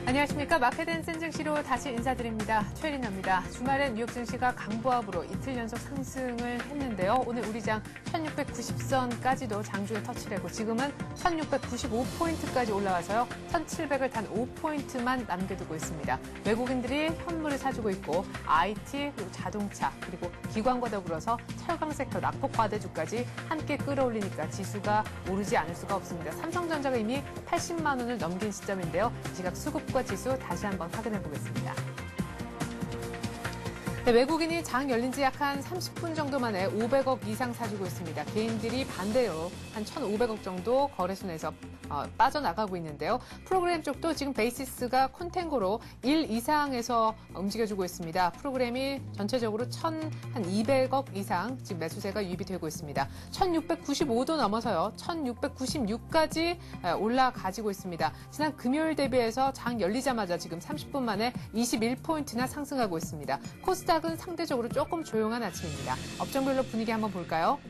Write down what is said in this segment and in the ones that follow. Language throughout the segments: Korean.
안녕하십니까. 마켓앤센 증시로 다시 인사드립니다. 최리나입니다. 주말엔 뉴욕 증시가 강보합으로 이틀 연속 상승을 했는데요. 오늘 우리 장 1690선까지도 장중에 터치되고 지금은 1695포인트까지 올라와서요. 1700을 단 5포인트만 남겨두고 있습니다. 외국인들이 현물을 사주고 있고 IT, 그리고 자동차, 그리고 기관과 더불어서 철강 섹터, 낙폭 과대주까지 함께 끌어올리니까 지수가 오르지 않을 수가 없습니다. 삼성전자가 이미 80만 원을 넘긴 시점인데요. 이 시각 수급과 지수 다시 한번 확인해 보겠습니다. 네, 외국인이 장 열린 지 약 한 30분 정도 만에 500억 이상 사주고 있습니다. 개인들이 반대로 한 1,500억 정도 거래소에서 빠져나가고 있는데요. 프로그램 쪽도 지금 베이시스가 콘탱고로 1 이상에서 움직여주고 있습니다. 프로그램이 전체적으로 1,200억 이상 지금 매수세가 유입이 되고 있습니다. 1,695도 넘어서요. 1,696까지 올라가지고 있습니다. 지난 금요일 대비해서 장 열리자마자 지금 30분 만에 21포인트나 상승하고 있습니다. 코스닥은 상대적으로 조금 조용한 아침입니다. 업종별로 분위기 한번 볼까요?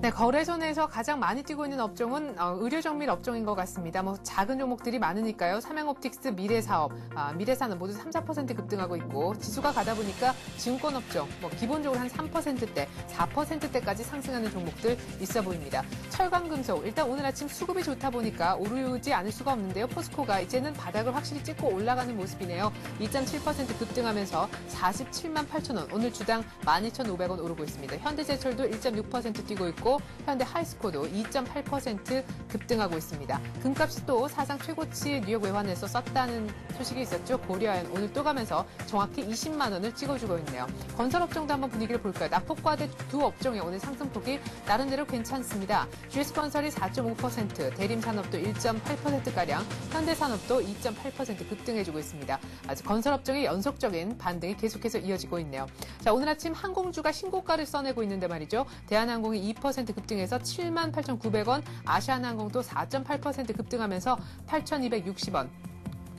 네, 거래소 내에서 가장 많이 뛰고 있는 업종은 의료정밀 업종인 것 같습니다. 작은 종목들이 많으니까요. 삼양옵틱스, 미래사업, 미래산업 모두 3, 4% 급등하고 있고 지수가 가다 보니까 증권업종 기본적으로 한 3%대, 4%대까지 상승하는 종목들 있어 보입니다. 철강금속, 일단 오늘 아침 수급이 좋다 보니까 오르지 않을 수가 없는데요. 포스코가 이제는 바닥을 확실히 찍고 올라가는 모습이네요. 2.7% 급등하면서 47만 8천 원, 오늘 주당 12,500원 오르고 있습니다. 현대제철도 1.6% 뛰고 있고 현대 하이스코도 2.8% 급등하고 있습니다. 금값이 또 사상 최고치 뉴욕 외환에서 썼다는 소식이 있었죠. 고려아연 오늘 또 가면서 정확히 20만 원을 찍어주고 있네요. 건설업종도 한번 분위기를 볼까요? 낙폭과대 두 업종의 오늘 상승폭이 나름대로 괜찮습니다. GS건설이 4.5%, 대림산업도 1.8%가량, 현대산업도 2.8% 급등해주고 있습니다. 아주 건설업종의 연속적인 반등이 계속해서 이어지고 있네요. 자, 오늘 아침 항공주가 신고가를 써내고 있는데 말이죠. 대한항공이 2% 급등해서 78,900원, 아시아나항공도 4.8% 급등하면서 8,260원.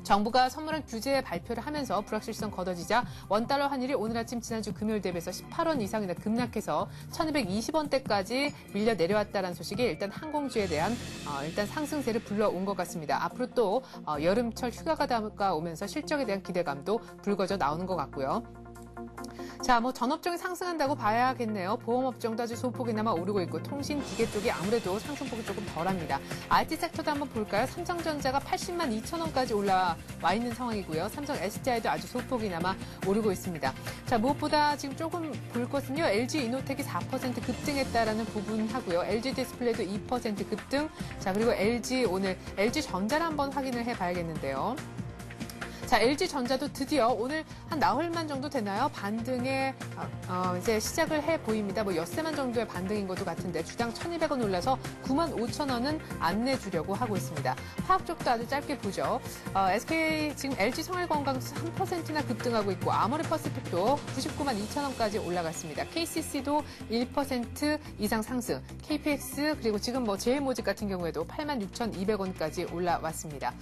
정부가 선물한 규제 발표를 하면서 불확실성 걷어지자 원달러 환율이 오늘 아침 지난주 금요일 대비해서 18원 이상이나 급락해서 1,220원대까지 밀려 내려왔다는 소식이 일단 항공주에 대한 일단 상승세를 불러온 것 같습니다. 앞으로 또 여름철 휴가가 다가오면서 실적에 대한 기대감도 불거져 나오는 것 같고요. 자, 전업종이 상승한다고 봐야겠네요. 보험업종도 아주 소폭이나마 오르고 있고 통신, 기계 쪽이 아무래도 상승폭이 조금 덜합니다. IT 섹터도 한번 볼까요? 삼성전자가 80만 2천 원까지 올라와 있는 상황이고요. 삼성 SDI도 아주 소폭이나마 오르고 있습니다. 자, 무엇보다 지금 조금 볼 것은요. LG 이노텍이 4% 급등했다라는 부분 하고요. LG 디스플레이도 2% 급등. 자, 그리고 오늘 LG전자를 한번 확인을 해봐야겠는데요. 자, LG전자도 드디어 오늘 한 나흘만 정도 되나요? 반등에 이제 시작을 해 보입니다. 엿새만 정도의 반등인 것도 같은데 주당 1,200원 올라서 95,000원은 안 내주려고 하고 있습니다. 화학 쪽도 아주 짧게 보죠. SK 지금 LG 생활건강도 3%나 급등하고 있고 아모레퍼시픽도 99만 2천원까지 올라갔습니다. KCC도 1% 이상 상승, KPX 그리고 지금 제일모직 같은 경우에도 86,200원까지 올라왔습니다.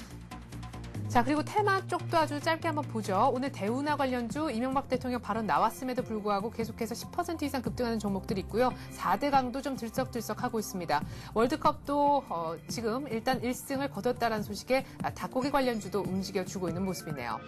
자, 그리고 테마 쪽도 아주 짧게 한번 보죠. 오늘 대우나 관련주 이명박 대통령 발언 나왔음에도 불구하고 계속해서 10% 이상 급등하는 종목들이 있고요. 4대 강도 좀 들썩들썩하고 있습니다. 월드컵도 지금 일단 1승을 거뒀다는 소식에 닭고기 관련주도 움직여주고 있는 모습이네요.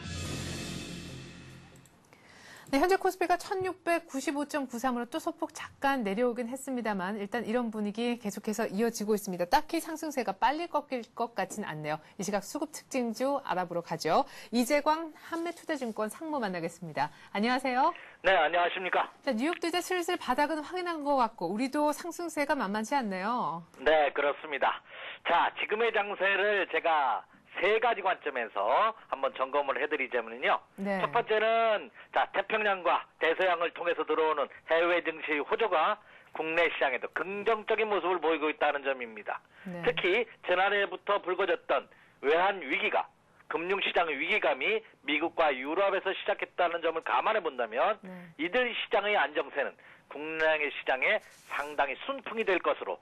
네, 현재 코스피가 1695.93으로 또 소폭 잠깐 내려오긴 했습니다만 일단 이런 분위기 계속해서 이어지고 있습니다. 딱히 상승세가 빨리 꺾일 것 같진 않네요. 이 시각 수급 특징주 알아보러 가죠. 이재광 한매투자증권 상무 만나겠습니다. 안녕하세요. 네, 안녕하십니까. 자, 뉴욕도 이제 슬슬 바닥은 확인한 것 같고 우리도 상승세가 만만치 않네요. 네, 그렇습니다. 자, 지금의 장세를 제가 세 가지 관점에서 한번 점검을 해드리자면요. 네. 첫 번째는 태평양과 대서양을 통해서 들어오는 해외 증시 호조가 국내 시장에도 긍정적인 모습을 보이고 있다는 점입니다. 네. 특히 지난해부터 불거졌던 외환 위기가 금융시장의 위기감이 미국과 유럽에서 시작했다는 점을 감안해 본다면 이들 시장의 안정세는 국내 시장에 상당히 순풍이 될 것으로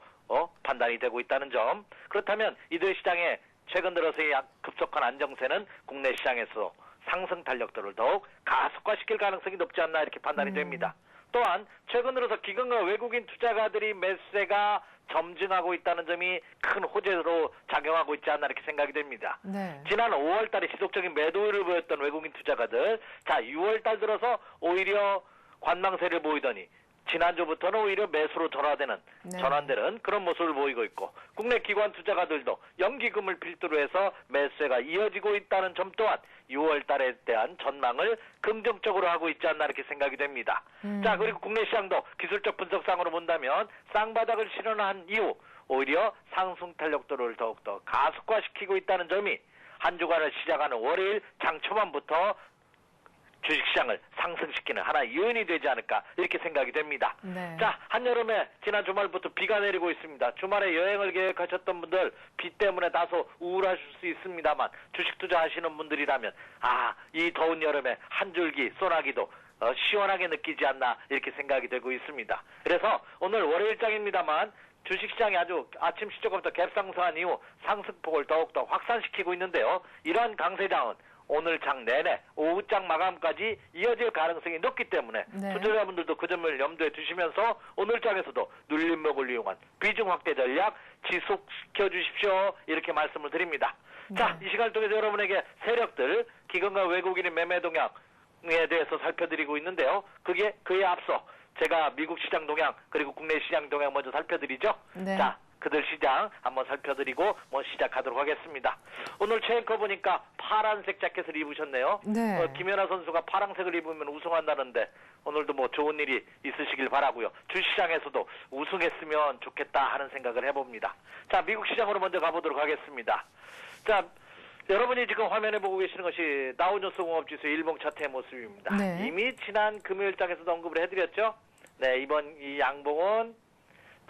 판단이 되고 있다는 점. 그렇다면 이들 시장에 최근 들어서의 급속한 안정세는 국내 시장에서 상승 탄력도를 더욱 가속화시킬 가능성이 높지 않나 이렇게 판단이 됩니다. 또한 최근 들어서 기관과 외국인 투자가들이 매수세가 점증하고 있다는 점이 큰 호재로 작용하고 있지 않나 이렇게 생각이 됩니다. 네. 지난 5월 달에 지속적인 매도를 보였던 외국인 투자가들, 자 6월 달 들어서 오히려 관망세를 보이더니 지난주부터는 오히려 매수로 전환되는 그런 모습을 보이고 있고, 국내 기관 투자가들도 연기금을 필두로 해서 매수세가 이어지고 있다는 점 또한 6월 달에 대한 전망을 긍정적으로 하고 있지 않나 이렇게 생각이 됩니다. 자, 그리고 국내 시장도 기술적 분석상으로 본다면 쌍바닥을 실현한 이후 오히려 상승 탄력도를 더욱더 가속화시키고 있다는 점이 한 주간을 시작하는 월요일 장 초반부터 주식시장을 상승시키는 하나의 요인이 되지 않을까 이렇게 생각이 됩니다. 네. 자, 한여름에 지난 주말부터 비가 내리고 있습니다. 주말에 여행을 계획하셨던 분들 비 때문에 다소 우울하실 수 있습니다만 주식 투자하시는 분들이라면 이 더운 여름에 한 줄기 소나기도 시원하게 느끼지 않나 이렇게 생각이 되고 있습니다. 그래서 오늘 월요일장입니다만 주식시장이 아주 아침 시초부터 갭상승한 이후 상승폭을 더욱더 확산시키고 있는데요. 이러한 강세장은 오늘 장 내내 오후장 마감까지 이어질 가능성이 높기 때문에 투자자분들도 그 점을 염두에 두시면서 오늘 장에서도 눌림목을 이용한 비중 확대 전략 지속시켜 주십시오. 이렇게 말씀을 드립니다. 자, 이 시간을 통해서 여러분에게 세력들, 기관과 외국인의 매매 동향에 대해서 살펴드리고 있는데요. 그에 앞서 제가 미국 시장 동향 그리고 국내 시장 동향 먼저 살펴드리죠. 네. 자, 그들 시장 한번 살펴드리고 시작하도록 하겠습니다. 오늘 최앵커 보니까 파란색 자켓을 입으셨네요. 네. 김연아 선수가 파란색을 입으면 우승한다는데 오늘도 좋은 일이 있으시길 바라고요. 주시장에서도 우승했으면 좋겠다 하는 생각을 해봅니다. 자, 미국 시장으로 먼저 가보도록 하겠습니다. 자, 여러분이 지금 화면에 보고 계시는 것이 다우존스 공업지수 일봉 차트의 모습입니다. 네. 이미 지난 금요일장에서도 언급을 해드렸죠. 네, 이번 이 양봉은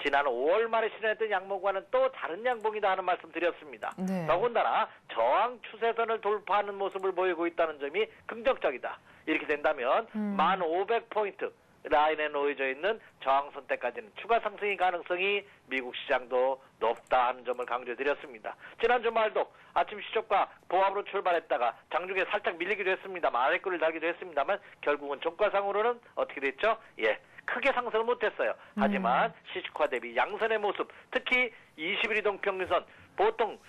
지난 5월 말에 실현했던 양봉과는 또 다른 양봉이다 하는 말씀 드렸습니다. 네. 더군다나 저항 추세선을 돌파하는 모습을 보이고 있다는 점이 긍정적이다. 이렇게 된다면 1500포인트 라인에 놓여져 있는 저항선 때까지는 추가 상승의 가능성이 미국 시장도 높다 하는 점을 강조드렸습니다. 지난 주말도 아침 시초가 보합으로 출발했다가 장중에 살짝 밀리기도 했습니다만 아래꼬리를 달기도 했습니다만 결국은 종가상으로는 어떻게 됐죠? 크게 상승을 못했어요. 하지만 시식화 대비 양선의 모습, 특히 21 이동평균선 보통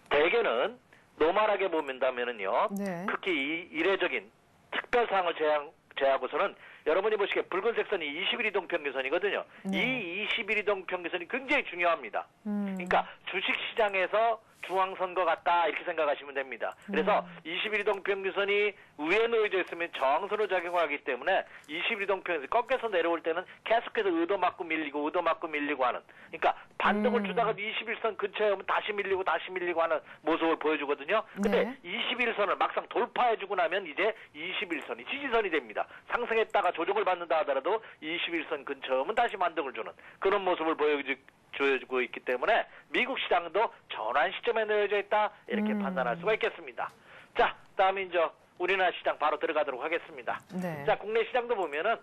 대개는 노멀하게 보면다면은요. 네. 특히 이례적인 특별사항을 제하고서는 여러분이 보시기에 붉은색 선이 21 이동평균선이거든요. 네. 이 21 이동평균선이 굉장히 중요합니다. 그러니까 주식시장에서 중앙선거 같다 이렇게 생각하시면 됩니다. 그래서 21이동평균선이 위에 놓여져 있으면 저항선으로 작용하기 때문에 21이동평균선이 꺾여서 내려올 때는 계속해서 의도 맞고 밀리고 하는, 그러니까 반등을 주다가 21선 근처에 오면 다시 밀리고 하는 모습을 보여주거든요. 근데 21선을 막상 돌파해주고 나면 이제 21선이 지지선이 됩니다. 상승했다가 조정을 받는다 하더라도 21선 근처에 오면 다시 반등을 주는 그런 모습을 보여주고 있기 때문에 미국 시장도 전환 시점에 놓여져 있다 이렇게 판단할 수가 있겠습니다. 자, 다음에 이제 우리나라 시장 바로 들어가도록 하겠습니다. 네. 자, 국내 시장도 보면은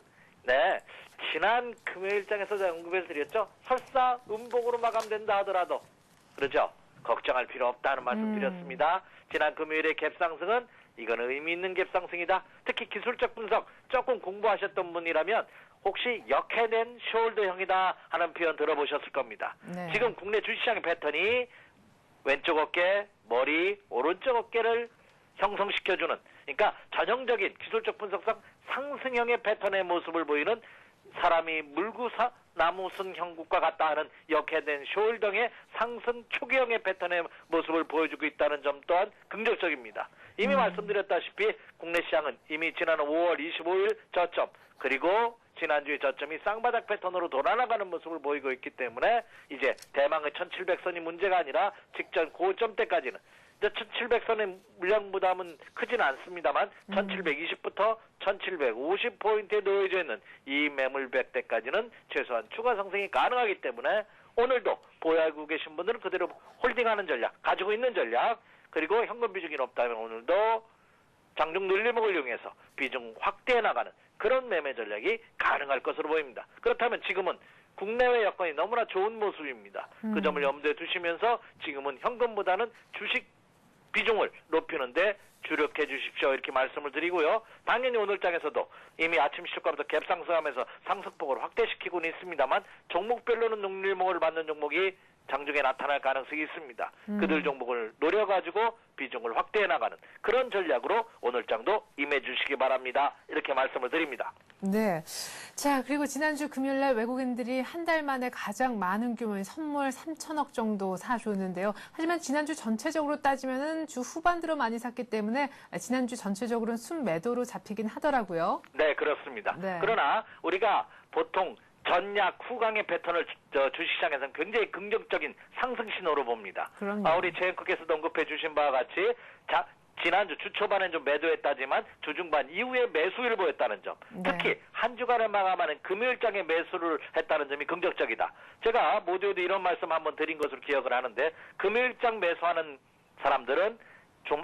지난 금요일장에서 제가 언급해 드렸죠. 설사 음봉으로 마감된다 하더라도 그렇죠. 걱정할 필요 없다는 말씀 드렸습니다. 지난 금요일의 갭상승은 이거는 의미 있는 갭상승이다. 특히 기술적 분석 조금 공부하셨던 분이라면 혹시 역해낸 숄더형이다 하는 표현 들어보셨을 겁니다. 네. 지금 국내 주식시장의 패턴이 왼쪽 어깨, 머리, 오른쪽 어깨를 형성시켜주는, 그러니까 전형적인 기술적 분석상 상승형의 패턴의 모습을 보이는 사람이 물구사 나무순 형국과 같다 하는 역해된 숄더의 상승 초기형의 패턴의 모습을 보여주고 있다는 점 또한 긍정적입니다. 이미 말씀드렸다시피 국내 시장은 이미 지난 5월 25일 저점 그리고 지난주에 저점이 쌍바닥 패턴으로 돌아나가는 모습을 보이고 있기 때문에 이제 대망의 1700선이 문제가 아니라 직전 고점대까지는 1700선의 물량 부담은 크지는 않습니다만 1720부터 1750포인트에 놓여져 있는 이 매물백대까지는 최소한 추가 상승이 가능하기 때문에 오늘도 보유하고 계신 분들은 그대로 홀딩하는 전략, 가지고 있는 전략, 그리고 현금 비중이 높다면 오늘도 장중 늘림목을 이용해서 비중 확대해 나가는 그런 매매 전략이 가능할 것으로 보입니다. 그렇다면 지금은 국내외 여건이 너무나 좋은 모습입니다. 그 점을 염두에 두시면서 지금은 현금보다는 주식 비중을 높이는데 주력해 주십시오. 이렇게 말씀을 드리고요. 당연히 오늘 장에서도 이미 아침 시초가부터 갭 상승하면서 상승폭을 확대시키고는 있습니다만 종목별로는 능률목을 받는 종목이 장중에 나타날 가능성이 있습니다. 그들 종목을 노려가지고 비중을 확대해 나가는 그런 전략으로 오늘 장도 임해 주시기 바랍니다. 이렇게 말씀을 드립니다. 네. 자, 그리고 지난주 금요일 날 외국인들이 한 달 만에 가장 많은 규모의 선물 3천억 정도 사줬는데요. 하지만 지난주 전체적으로 따지면은 주 후반 들어 많이 샀기 때문에 지난주 전체적으로는 순매도로 잡히긴 하더라고요. 네, 그렇습니다. 네. 그러나 우리가 보통 전약 후강의 패턴을 주식시장에서는 굉장히 긍정적인 상승 신호로 봅니다. 그럼요. 우리 최앵커께서도 언급해 주신 바와 같이 지난주 주 초반엔 좀 매도했다지만 주중반 이후에 매수를 보였다는 점. 네. 특히 한 주간을 마감하는 금요일장에 매수를 했다는 점이 긍정적이다. 제가 모두에도 이런 말씀 한번 드린 것으로 기억을 하는데 금요일장 매수하는 사람들은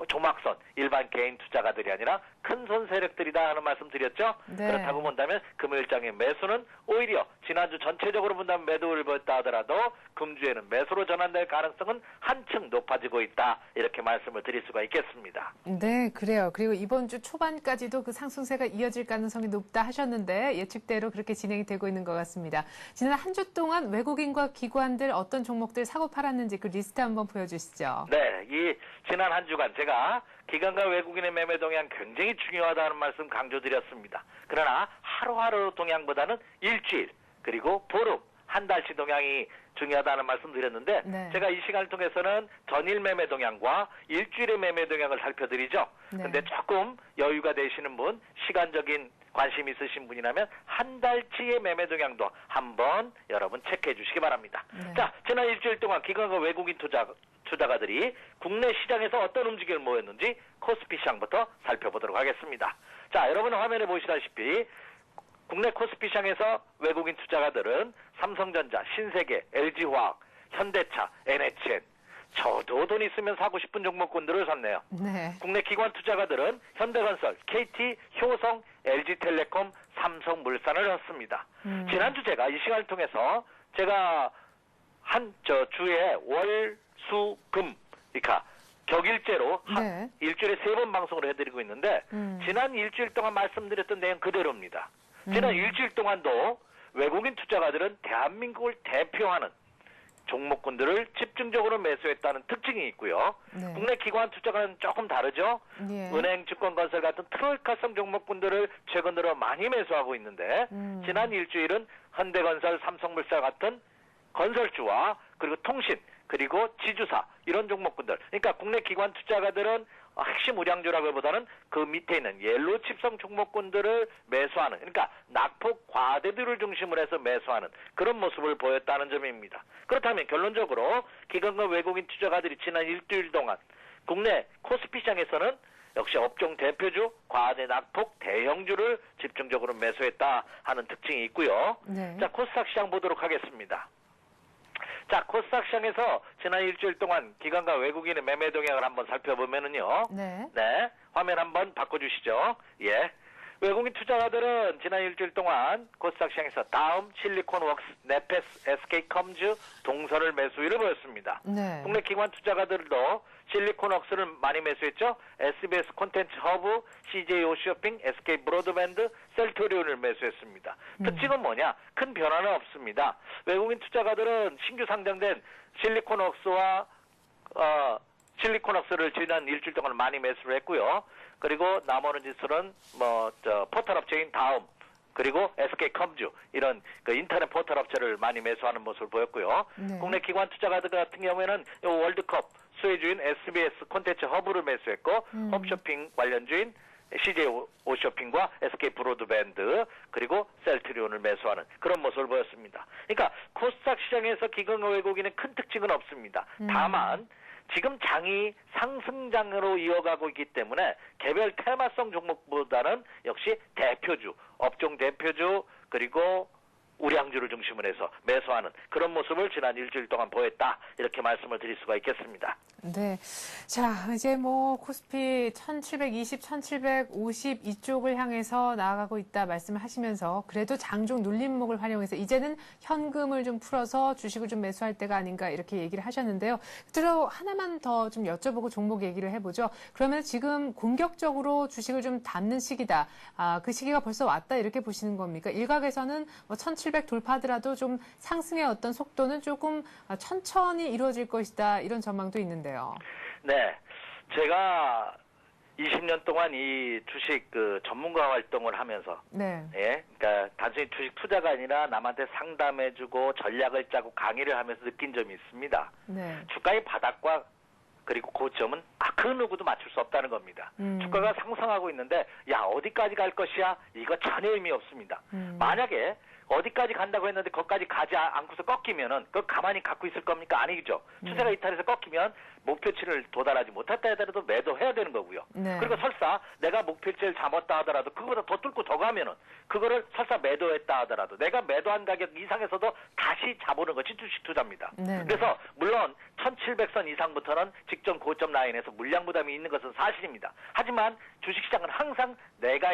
조막선, 일반 개인 투자가들이 아니라 큰 손 세력들이다 하는 말씀 드렸죠. 네. 그렇다고 본다면 금요일장의 매수는 오히려 지난주 전체적으로 본다면 매도를 보였다 하더라도 금주에는 매수로 전환될 가능성은 한층 높아지고 있다. 이렇게 말씀을 드릴 수가 있겠습니다. 네, 그래요. 그리고 이번 주 초반까지도 그 상승세가 이어질 가능성이 높다 하셨는데 예측대로 그렇게 진행이 되고 있는 것 같습니다. 지난 한 주 동안 외국인과 기관들 어떤 종목들 사고 팔았는지 그 리스트 한번 보여주시죠. 네, 이 지난 한 주간 제가 기관과 외국인의 매매 동향 굉장히 중요하다는 말씀 강조드렸습니다. 그러나 하루하루 동향보다는 일주일 그리고 보름 한 달치 동향이 중요하다는 말씀 드렸는데 네. 제가 이 시간을 통해서는 전일 매매 동향과 일주일의 매매 동향을 살펴드리죠. 네. 근데 조금 여유가 되시는 분, 시간적인 관심 있으신 분이라면 한 달치의 매매 동향도 한번 여러분 체크해 주시기 바랍니다. 네. 자, 지난 일주일 동안 기관과 외국인 투자가들이 국내 시장에서 어떤 움직임을 보였는지 코스피 시장부터 살펴보도록 하겠습니다. 자, 여러분 화면에 보시다시피 국내 코스피 시장에서 외국인 투자가들은 삼성전자, 신세계, LG화학, 현대차, NHN 저도 돈 있으면 사고 싶은 종목군들을 샀네요. 네. 국내 기관 투자가들은 현대건설, KT, 효성, LG텔레콤, 삼성물산을 샀습니다. 지난주 제가 이 시간을 통해서 제가 주에 월, 수, 금, 그러니까 격일제로 네. 일주일에 3번 방송을 해드리고 있는데 지난 일주일 동안 말씀드렸던 내용 그대로입니다. 지난 일주일 동안도 외국인 투자가들은 대한민국을 대표하는 종목군들을 집중적으로 매수했다는 특징이 있고요. 네. 국내 기관 투자가는 조금 다르죠. 예. 은행, 증권건설 같은 트로이카성 종목군들을 최근 들어 많이 매수하고 있는데 지난 일주일은 현대건설, 삼성물산 같은 건설주와 그리고 통신, 그리고 지주사 이런 종목군들. 그러니까 국내 기관 투자가들은 핵심 우량주라기보다는 그 밑에 있는 옐로우 칩성 종목군들을 매수하는, 그러니까 낙폭 과대들을 중심으로 해서 매수하는 그런 모습을 보였다는 점입니다. 그렇다면 결론적으로 기관과 외국인 투자가들이 지난 일주일 동안 국내 코스피 시장에서는 역시 업종 대표주, 과대 낙폭 대형주를 집중적으로 매수했다 하는 특징이 있고요. 네. 자, 코스닥 시장 보도록 하겠습니다. 자, 코스닥 시장에서 지난 일주일 동안 기관과 외국인의 매매 동향을 한번 살펴보면은요. 네. 네. 화면 한번 바꿔주시죠. 예. 외국인 투자가들은 지난 일주일 동안 코스닥 시장에서 다음, 실리콘웍스, 네페스, SK컴즈, 동선을 매수위를 보였습니다. 네. 국내 기관 투자가들도 실리콘웍스를 많이 매수했죠. SBS 콘텐츠 허브, CJ 오쇼핑, SK 브로드밴드, 셀토리온을 매수했습니다. 특징은 뭐냐? 큰 변화는 없습니다. 외국인 투자가들은 신규 상장된 실리콘웍스와 실리콘웍스를 지난 일주일 동안 많이 매수를 했고요. 그리고 나머지 지수는 포털 업체인 다음, 그리고 SK컴즈 이런 그 인터넷 포털 업체를 많이 매수하는 모습을 보였고요. 네. 국내 기관 투자가들 같은 경우에는 월드컵 수혜주인 SBS 콘텐츠 허브를 매수했고 홈쇼핑 관련주인 CJ 오쇼핑과 SK 브로드밴드 그리고 셀트리온을 매수하는 그런 모습을 보였습니다. 그러니까 코스닥 시장에서 기관과 외국인의 큰 특징은 없습니다. 다만 지금 장이 상승장으로 이어가고 있기 때문에 개별 테마성 종목보다는 역시 대표주, 업종 대표주 그리고 우량주를 중심으로 해서 매수하는 그런 모습을 지난 일주일 동안 보였다. 이렇게 말씀을 드릴 수가 있겠습니다. 네. 자, 이제 뭐 코스피 1720, 1750 이쪽을 향해서 나아가고 있다 말씀을 하시면서 그래도 장중 눌림목을 활용해서 이제는 현금을 좀 풀어서 주식을 좀 매수할 때가 아닌가 이렇게 얘기를 하셨는데요. 그대로 하나만 더 좀 여쭤보고 종목 얘기를 해보죠. 그러면 지금 공격적으로 주식을 좀 담는 시기다. 그 시기가 벌써 왔다 이렇게 보시는 겁니까? 일각에서는 뭐 1700 돌파하더라도 좀 상승의 어떤 속도는 조금 천천히 이루어질 것이다 이런 전망도 있는데요. 네, 제가 20년 동안 이 주식 전문가 활동을 하면서, 네. 예, 그러니까 단순히 주식 투자가 아니라 남한테 상담해주고 전략을 짜고 강의를 하면서 느낀 점이 있습니다. 네. 주가의 바닥과 그리고 고점은 그 누구도 맞출 수 없다는 겁니다. 주가가 상승하고 있는데 야 어디까지 갈 것이야? 이거 전혀 의미 없습니다. 만약에 어디까지 간다고 했는데 거기까지 가지 않고서 꺾이면은 그거 가만히 갖고 있을 겁니까? 아니죠. 추세가 이탈해서 꺾이면 목표치를 도달하지 못했다 하더라도 매도해야 되는 거고요. 네. 그리고 설사 내가 목표치를 잡았다 하더라도 그거보다 더 뚫고 더 가면은 그거를 설사 매도했다 하더라도 내가 매도한 가격 이상에서도 다시 잡아오는 것이 주식 투자입니다. 네. 그래서 물론 1700선 이상부터는 직전 고점 라인에서 물량 부담이 있는 것은 사실입니다. 하지만 주식시장은 항상 내가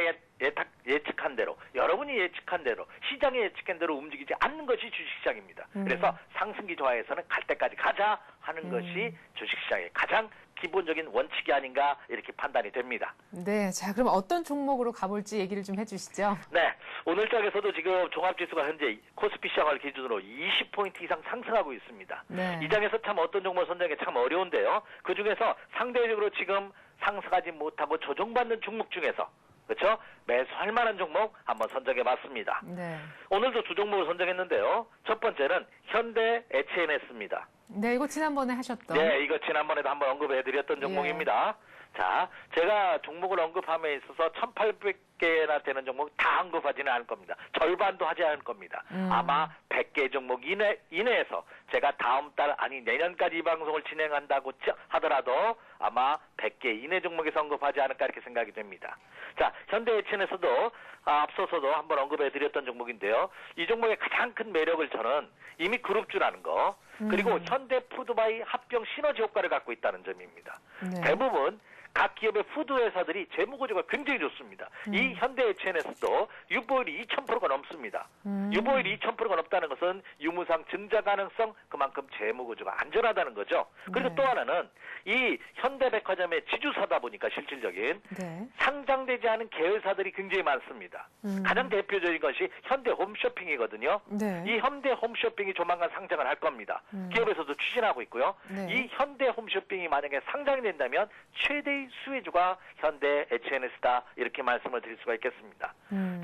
예측한 대로 여러분이 예측한 대로 시장이 예측한 대로 움직이지 않는 것이 주식시장입니다. 그래서 상승기 좋아해서는 갈 때까지 가자 하는 것이 주식시장의 가장 기본적인 원칙이 아닌가 이렇게 판단이 됩니다. 네, 자 그럼 어떤 종목으로 가볼지 얘기를 좀 해주시죠. 네, 오늘 장에서도 지금 종합지수가 현재 코스피 시장을 기준으로 20포인트 이상 상승하고 있습니다. 네. 이 장에서 참 어떤 종목을 선정하기 참 어려운데요. 그중에서 상대적으로 지금 상승하지 못하고 조정받는 종목 중에서 그렇죠? 매수할 만한 종목 한번 선정해봤습니다. 네. 오늘도 두 종목을 선정했는데요. 첫 번째는 현대 HNS입니다. 네, 이거 지난번에 하셨던. 네, 이거 지난번에도 한번 언급해드렸던 종목입니다. 자, 제가 종목을 언급함에 있어서 1,800개나 되는 종목 다 언급하지는 않을 겁니다. 절반도 하지 않을 겁니다. 아마 100개 종목 이내에서 제가 다음 달 아니 내년까지 이 방송을 진행한다고 하더라도 아마 100개 이내 종목에서 언급하지 않을까 이렇게 생각이 됩니다. 자, 현대 HN에서도 앞서서도 한번 언급해드렸던 종목인데요. 이 종목의 가장 큰 매력을 저는 이미 그룹주라는 거 그리고 현대 푸드바이 합병 시너지 효과를 갖고 있다는 점입니다. 네. 대부분 각 기업의 푸드 회사들이 재무구조가 굉장히 좋습니다. 이 현대 HNS도 유보율이 2000%가 넘습니다. 유보율이 2000%가 넘다는 것은 유무상 증자 가능성 그만큼 재무구조가 안전하다는 거죠. 그리고 네. 또 하나는 이 현대백화점의 지주사다 보니까 실질적인 네. 상장되지 않은 계열사들이 굉장히 많습니다. 가장 대표적인 것이 현대 홈쇼핑이거든요. 네. 이 현대 홈쇼핑이 조만간 상장을 할 겁니다. 기업에서도 추진하고 있고요. 네. 이 현대 홈쇼핑이 만약에 상장이 된다면 최대의 수혜주가 현대 HNS다 이렇게 말씀을 드릴 수가 있겠습니다.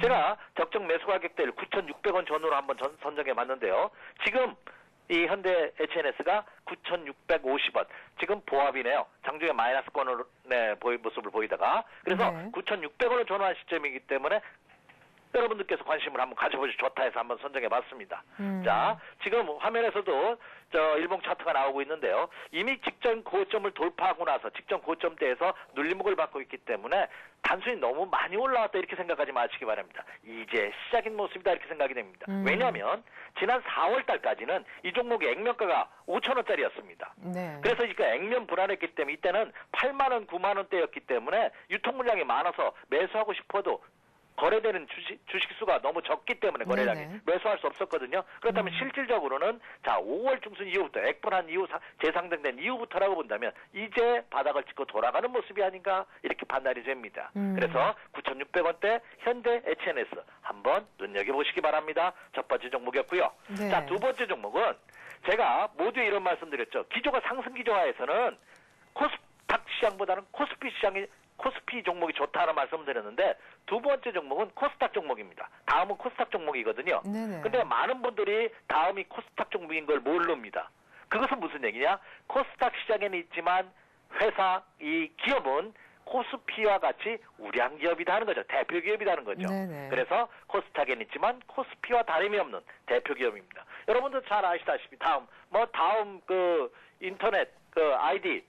제가 적정 매수 가격대를 9,600원 전후로 한번 선정해 봤는데요. 지금 이 현대 HNS가 9,650원. 지금 보합이네요. 장중에 마이너스권으로 모습을 보이다가 그래서 네. 9,600원을 전환한 시점이기 때문에 여러분들께서 관심을 한번 가져보시 좋다 해서 한번 선정해 봤습니다. 자, 지금 화면에서도 일봉 차트가 나오고 있는데요. 이미 직전 고점을 돌파하고 나서 직전 고점대에서 눌림목을 받고 있기 때문에 단순히 너무 많이 올라왔다 이렇게 생각하지 마시기 바랍니다. 이제 시작인 모습이다 이렇게 생각이 됩니다. 왜냐하면 지난 4월 달까지는 이 종목의 액면가가 5,000원짜리였습니다. 네. 그래서 이거 액면 불안했기 때문에 이때는 8만 원, 9만 원대였기 때문에 유통 물량이 많아서 매수하고 싶어도 거래되는 주식 수가 너무 적기 때문에 거래량이 네네. 매수할 수 없었거든요. 그렇다면 실질적으로는 자 5월 중순 이후부터 액분한 이후 재상승된 이후부터라고 본다면 이제 바닥을 찍고 돌아가는 모습이 아닌가 이렇게 판단이 됩니다. 그래서 9,600원대 현대 HNS 한번 눈여겨보시기 바랍니다. 첫 번째 종목이었고요. 네. 자, 두 번째 종목은 제가 모두에 이런 말씀드렸죠. 기조가 상승 기조화에서는 코스닥 시장보다는 코스피 종목이 좋다는 말씀드렸는데 두 번째 종목은 코스닥 종목입니다. 다음은 코스닥 종목이거든요. 네네. 근데 많은 분들이 다음이 코스닥 종목인 걸 모릅니다. 그것은 무슨 얘기냐? 코스닥 시장에는 있지만 이 기업은 코스피와 같이 우량 기업이다 하는 거죠. 대표 기업이다 하는 거죠. 네네. 그래서 코스닥에는 있지만 코스피와 다름이 없는 대표 기업입니다. 여러분도 잘 아시다시피 다음 인터넷 아이디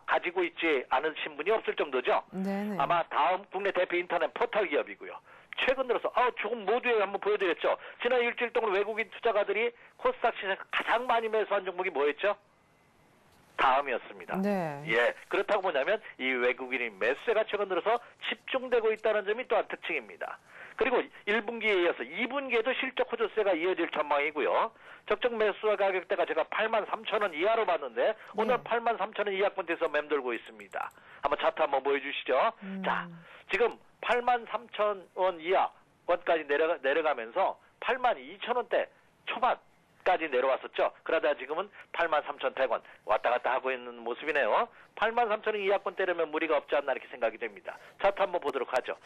가지고 있지 않으신 분이 없을 정도죠. 네네. 아마 다음 국내 대표 인터넷 포털 기업이고요. 최근 들어서 조금 모두에 한번 보여드렸죠. 지난 일주일 동안 외국인 투자가들이 코스닥 시장에서 가장 많이 매수한 종목이 뭐였죠? 다음이었습니다. 네. 예, 그렇다고 보냐면 이 외국인의 매수세가 최근 들어서 집중되고 있다는 점이 또한 특징입니다. 그리고 1분기에 이어서 2분기에도 실적 호조세가 이어질 전망이고요. 적정 매수 가격대가 제가 83,000원 이하로 봤는데 오늘 83,000원 이하권대에서 맴돌고 있습니다. 한번 차트 한번 보여주시죠. 자, 지금 83,000원 이하권까지 내려가면서 82,000원대 초반까지 내려왔었죠. 그러다 지금은 83,100원 왔다 갔다 하고 있는 모습이네요. 83,000원 이하권대라면 무리가 없지 않나 이렇게 생각이 됩니다. 차트 한번 보도록 하죠.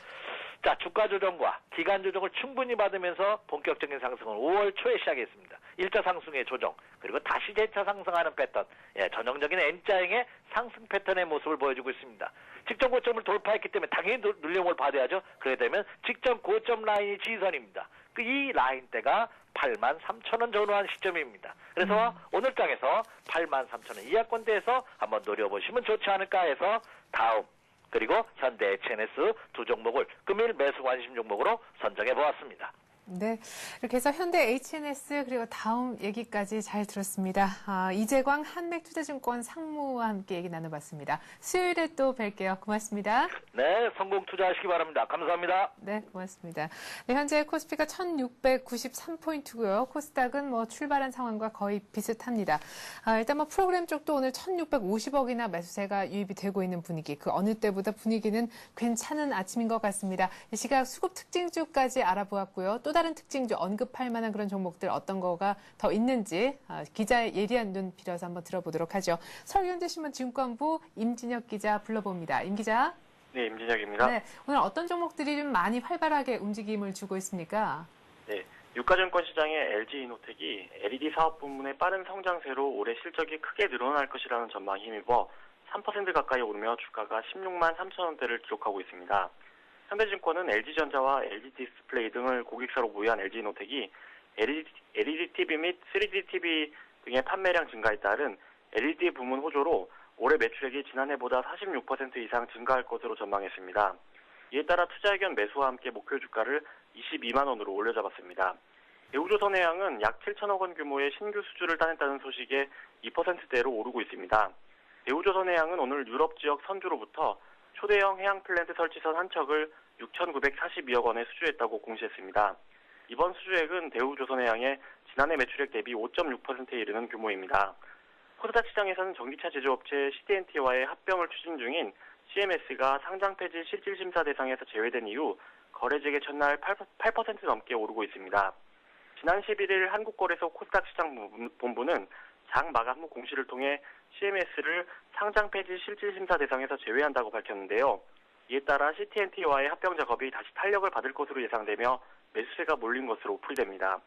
자, 주가 조정과 기간 조정을 충분히 받으면서 본격적인 상승은 5월 초에 시작했습니다. 1차 상승의 조정, 그리고 다시 재차 상승하는 패턴, 전형적인 N자형의 상승 패턴의 모습을 보여주고 있습니다. 직전 고점을 돌파했기 때문에 당연히 눌림을 받아야죠. 그렇게 되면 직전 고점 라인이 지지선입니다. 이 라인대가 83,000원 전후한 시점입니다. 그래서 오늘 장에서 83,000원 이하권대에서 한번 노려보시면 좋지 않을까 해서 다음 그리고 현대 HNS 두 종목을 금일 매수 관심 종목으로 선정해 보았습니다. 네, 이렇게 해서 현대 HNS 그리고 다음 얘기까지 잘 들었습니다. 이재광 한맥투자증권 상무와 함께 얘기 나눠봤습니다. 수요일에 또 뵐게요. 고맙습니다. 네, 성공 투자하시기 바랍니다. 감사합니다. 네, 고맙습니다. 네, 현재 코스피가 1,693포인트고요. 코스닥은 출발한 상황과 거의 비슷합니다. 일단 프로그램 쪽도 오늘 1,650억이나 매수세가 유입이 되고 있는 분위기, 그 어느 때보다 분위기는 괜찮은 아침인 것 같습니다. 이 시각 수급 특징주까지 알아보았고요. 또 다른 특징주 언급할 만한 그런 종목들 어떤 거가 더 있는지 기자의 예리한 눈 빌어서 한번 들어보도록 하죠. 서울경제신문 증권부 임진혁 기자 불러봅니다. 임 기자. 네, 임진혁입니다. 네, 오늘 어떤 종목들이 좀 많이 활발하게 움직임을 주고 있습니까? 네, 유가증권 시장의 LG이노텍이 LED 사업 부문의 빠른 성장세로 올해 실적이 크게 늘어날 것이라는 전망에 힘입어 3% 가까이 오르며 주가가 16만 3천원대를 기록하고 있습니다. 현대증권은 LG전자와 LG디스플레이 등을 고객사로 보유한 LG이노텍이 LED TV 및 3D TV 등의 판매량 증가에 따른 LED 부문 호조로 올해 매출액이 지난해보다 46% 이상 증가할 것으로 전망했습니다. 이에 따라 투자의견 매수와 함께 목표 주가를 22만 원으로 올려잡았습니다. 대우조선해양은 약 7천억 원 규모의 신규 수주를 따냈다는 소식에 2%대로 오르고 있습니다. 대우조선해양은 오늘 유럽 지역 선주로부터 초대형 해양 플랜트 설치선 한 척을 6,942억 원에 수주했다고 공시했습니다. 이번 수주액은 대우조선해양의 지난해 매출액 대비 5.6%에 이르는 규모입니다. 코스닥 시장에서는 전기차 제조업체 CT&T와의 합병을 추진 중인 CMS가 상장 폐지 실질심사 대상에서 제외된 이후 거래재개 첫날 8% 넘게 오르고 있습니다. 지난 11일 한국거래소 코스닥 시장 본부는 장 마감 후 공시를 통해 CMS를 상장 폐지 실질심사 대상에서 제외한다고 밝혔는데요. 이에 따라 CT&T와의 합병 작업이 다시 탄력을 받을 것으로 예상되며 매수세가 몰린 것으로 풀이됩니다.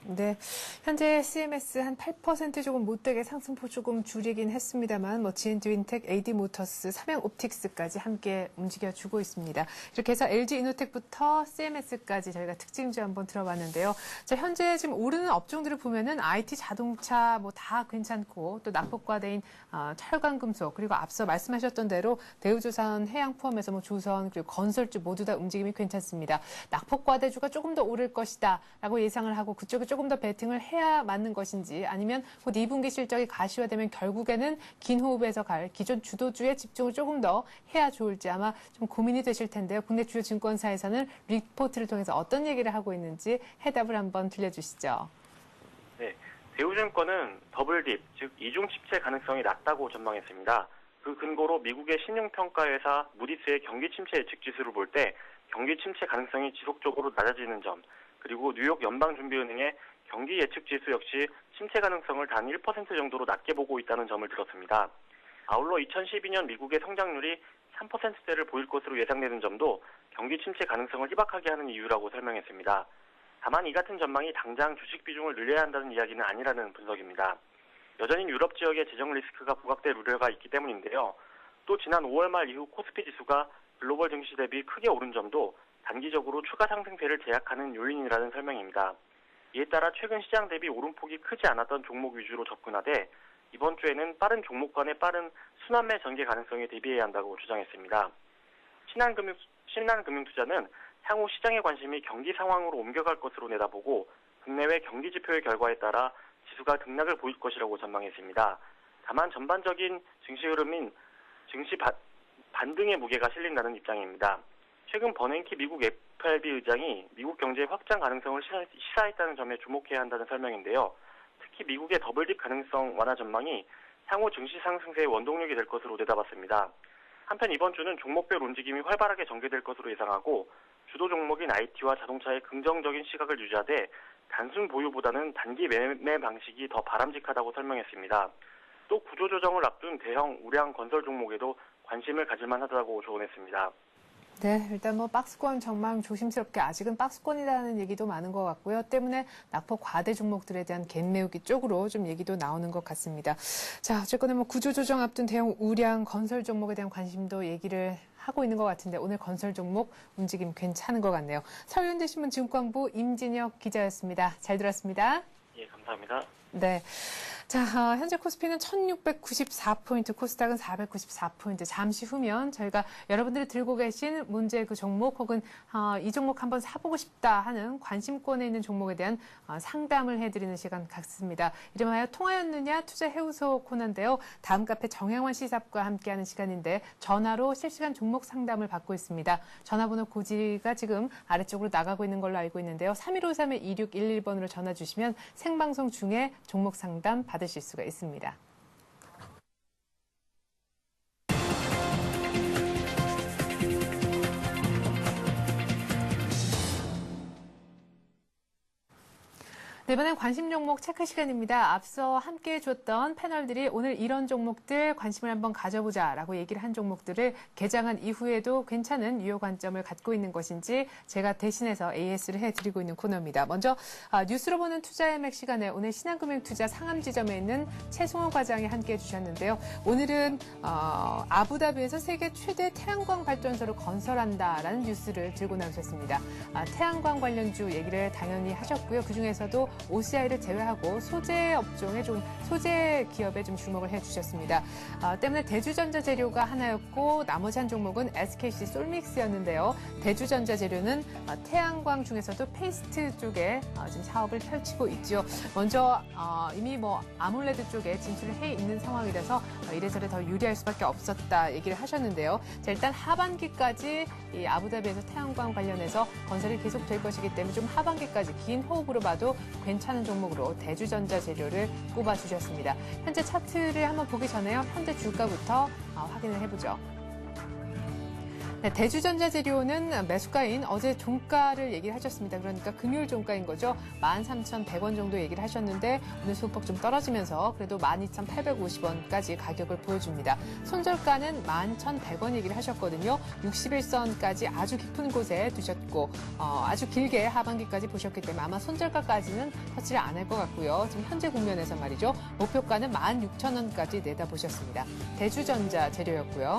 네, 현재 CMS 한 8% 조금 못되게 상승폭 조금 줄이긴 했습니다만 GND윈텍, AD모터스, 삼양옵틱스까지 함께 움직여주고 있습니다. 이렇게 해서 LG이노텍부터 CMS까지 저희가 특징주 한번 들어봤는데요. 자, 현재 지금 오르는 업종들을 보면은 IT, 자동차 다 괜찮고 또 낙폭과대인 철강금속 그리고 앞서 말씀하셨던 대로 대우조선, 해양 포함해서 조선 그리고 건설주 모두 다 움직임이 괜찮습니다. 낙폭과대주가 조금 더 오를 것이다라고 예상을 하고 그쪽에 조금 더 베팅을 해야 맞는 것인지 아니면 곧 2분기 실적이 가시화되면 결국에는 긴 호흡에서 갈 기존 주도주에 집중을 조금 더 해야 좋을지 아마 좀 고민이 되실 텐데요. 국내 주요 증권사에서는 리포트를 통해서 어떤 얘기를 하고 있는지 해답을 한번 들려주시죠. 네, 대우증권은 더블딥, 즉 이중 침체 가능성이 낮다고 전망했습니다. 그 근거로 미국의 신용평가회사 무디스의 경기 침체 예측 지수를 볼 때 경기 침체 가능성이 지속적으로 낮아지는 점, 그리고 뉴욕 연방준비은행의 경기 예측 지수 역시 침체 가능성을 단 1% 정도로 낮게 보고 있다는 점을 들었습니다. 아울러 2012년 미국의 성장률이 3%대를 보일 것으로 예상되는 점도 경기 침체 가능성을 희박하게 하는 이유라고 설명했습니다. 다만 이 같은 전망이 당장 주식 비중을 늘려야 한다는 이야기는 아니라는 분석입니다. 여전히 유럽 지역의 재정 리스크가 부각될 우려가 있기 때문인데요. 또 지난 5월 말 이후 코스피 지수가 글로벌 증시 대비 크게 오른 점도 단기적으로 추가 상승세를 제약하는 요인이라는 설명입니다. 이에 따라 최근 시장 대비 오름폭이 크지 않았던 종목 위주로 접근하되 이번 주에는 빠른 종목 간의 빠른 순환매 전개 가능성에 대비해야 한다고 주장했습니다. 신한금융투자는 향후 시장의 관심이 경기 상황으로 옮겨갈 것으로 내다보고 국내외 경기 지표의 결과에 따라 지수가 등락을 보일 것이라고 전망했습니다. 다만 전반적인 증시 흐름인 반등의 무게가 실린다는 입장입니다. 최근 버냉키 미국 FRB 의장이 미국 경제의 확장 가능성을 시사했다는 점에 주목해야 한다는 설명인데요. 특히 미국의 더블딥 가능성 완화 전망이 향후 증시 상승세의 원동력이 될 것으로 내다봤습니다. 한편 이번 주는 종목별 움직임이 활발하게 전개될 것으로 예상하고 주도 종목인 IT와 자동차의 긍정적인 시각을 유지하되 단순 보유보다는 단기 매매 방식이 더 바람직하다고 설명했습니다. 또 구조조정을 앞둔 대형 우량 건설 종목에도 관심을 가질만 하다고 조언했습니다. 네, 일단 뭐 박스권 전망 조심스럽게 아직은 박스권이라는 얘기도 많은 것 같고요. 때문에 낙폭 과대 종목들에 대한 갭 메우기 쪽으로 좀 얘기도 나오는 것 같습니다. 자, 어쨌거나 뭐 구조조정 앞둔 대형 우량 건설 종목에 대한 관심도 얘기를 하고 있는 것 같은데 오늘 건설 종목 움직임 괜찮은 것 같네요. 서울현대신문 증권부 임진혁 기자였습니다. 잘 들었습니다. 예, 감사합니다. 네. 자, 현재 코스피는 1694포인트, 코스닥은 494포인트. 잠시 후면 저희가 여러분들이 들고 계신 문제 그 종목 혹은 이 종목 한번 사보고 싶다 하는 관심권에 있는 종목에 대한 상담을 해드리는 시간 갖습니다. 이름하여 통하였느냐 투자해우소 코너인데요. 다음 카페 정향원 시사과 함께하는 시간인데 전화로 실시간 종목 상담을 받고 있습니다. 전화번호 고지가 지금 아래쪽으로 나가고 있는 걸로 알고 있는데요. 3153-2611번으로 전화 주시면 생방송 중에 종목 상담 받으실 수가 있습니다. 네, 이번엔 관심 종목 체크 시간입니다. 앞서 함께해 줬던 패널들이 오늘 이런 종목들 관심을 한번 가져보자라고 얘기를 한 종목들을 개장한 이후에도 괜찮은 유효 관점을 갖고 있는 것인지 제가 대신해서 AS를 해드리고 있는 코너입니다. 먼저 뉴스로 보는 투자의 맥 시간에 오늘 신한금융투자 상암지점에 있는 최승원 과장이 함께해 주셨는데요. 오늘은 아부다비에서 세계 최대 태양광 발전소를 건설한다라는 뉴스를 들고 나오셨습니다. 태양광 관련주 얘기를 당연히 하셨고요. 그중에서도 OCI를 제외하고 소재 업종에 소재 기업에 좀 주목을 해주셨습니다. 때문에 대주전자 재료가 하나였고 나머지 한 종목은 SKC 솔믹스였는데요. 대주전자 재료는 태양광 중에서도 페이스트 쪽에 지금 사업을 펼치고 있죠. 먼저 이미 아몰레드 쪽에 진출을 해 있는 상황이라서 이래저래 더 유리할 수밖에 없었다 얘기를 하셨는데요. 자, 일단 하반기까지 이 아부다비에서 태양광 관련해서 건설이 계속될 것이기 때문에 좀 하반기까지 긴 호흡으로 봐도 괜찮은 종목으로 대주전자 재료를 꼽아주셨습니다. 현재 차트를 한번 보기 전에요. 현재 주가부터 확인을 해보죠. 네, 대주전자 재료는 매수가인 어제 종가를 얘기를 하셨습니다. 그러니까 금요일 종가인 거죠. 13,100원 정도 얘기를 하셨는데 오늘 소폭 좀 떨어지면서 그래도 12,850원까지 가격을 보여줍니다. 손절가는 11,100원 얘기를 하셨거든요. 61선까지 아주 깊은 곳에 두셨고 아주 길게 하반기까지 보셨기 때문에 아마 손절가까지는 터치를 안 할 것 같고요. 지금 현재 국면에서 말이죠. 목표가는 16,000원까지 내다보셨습니다. 대주전자 재료였고요.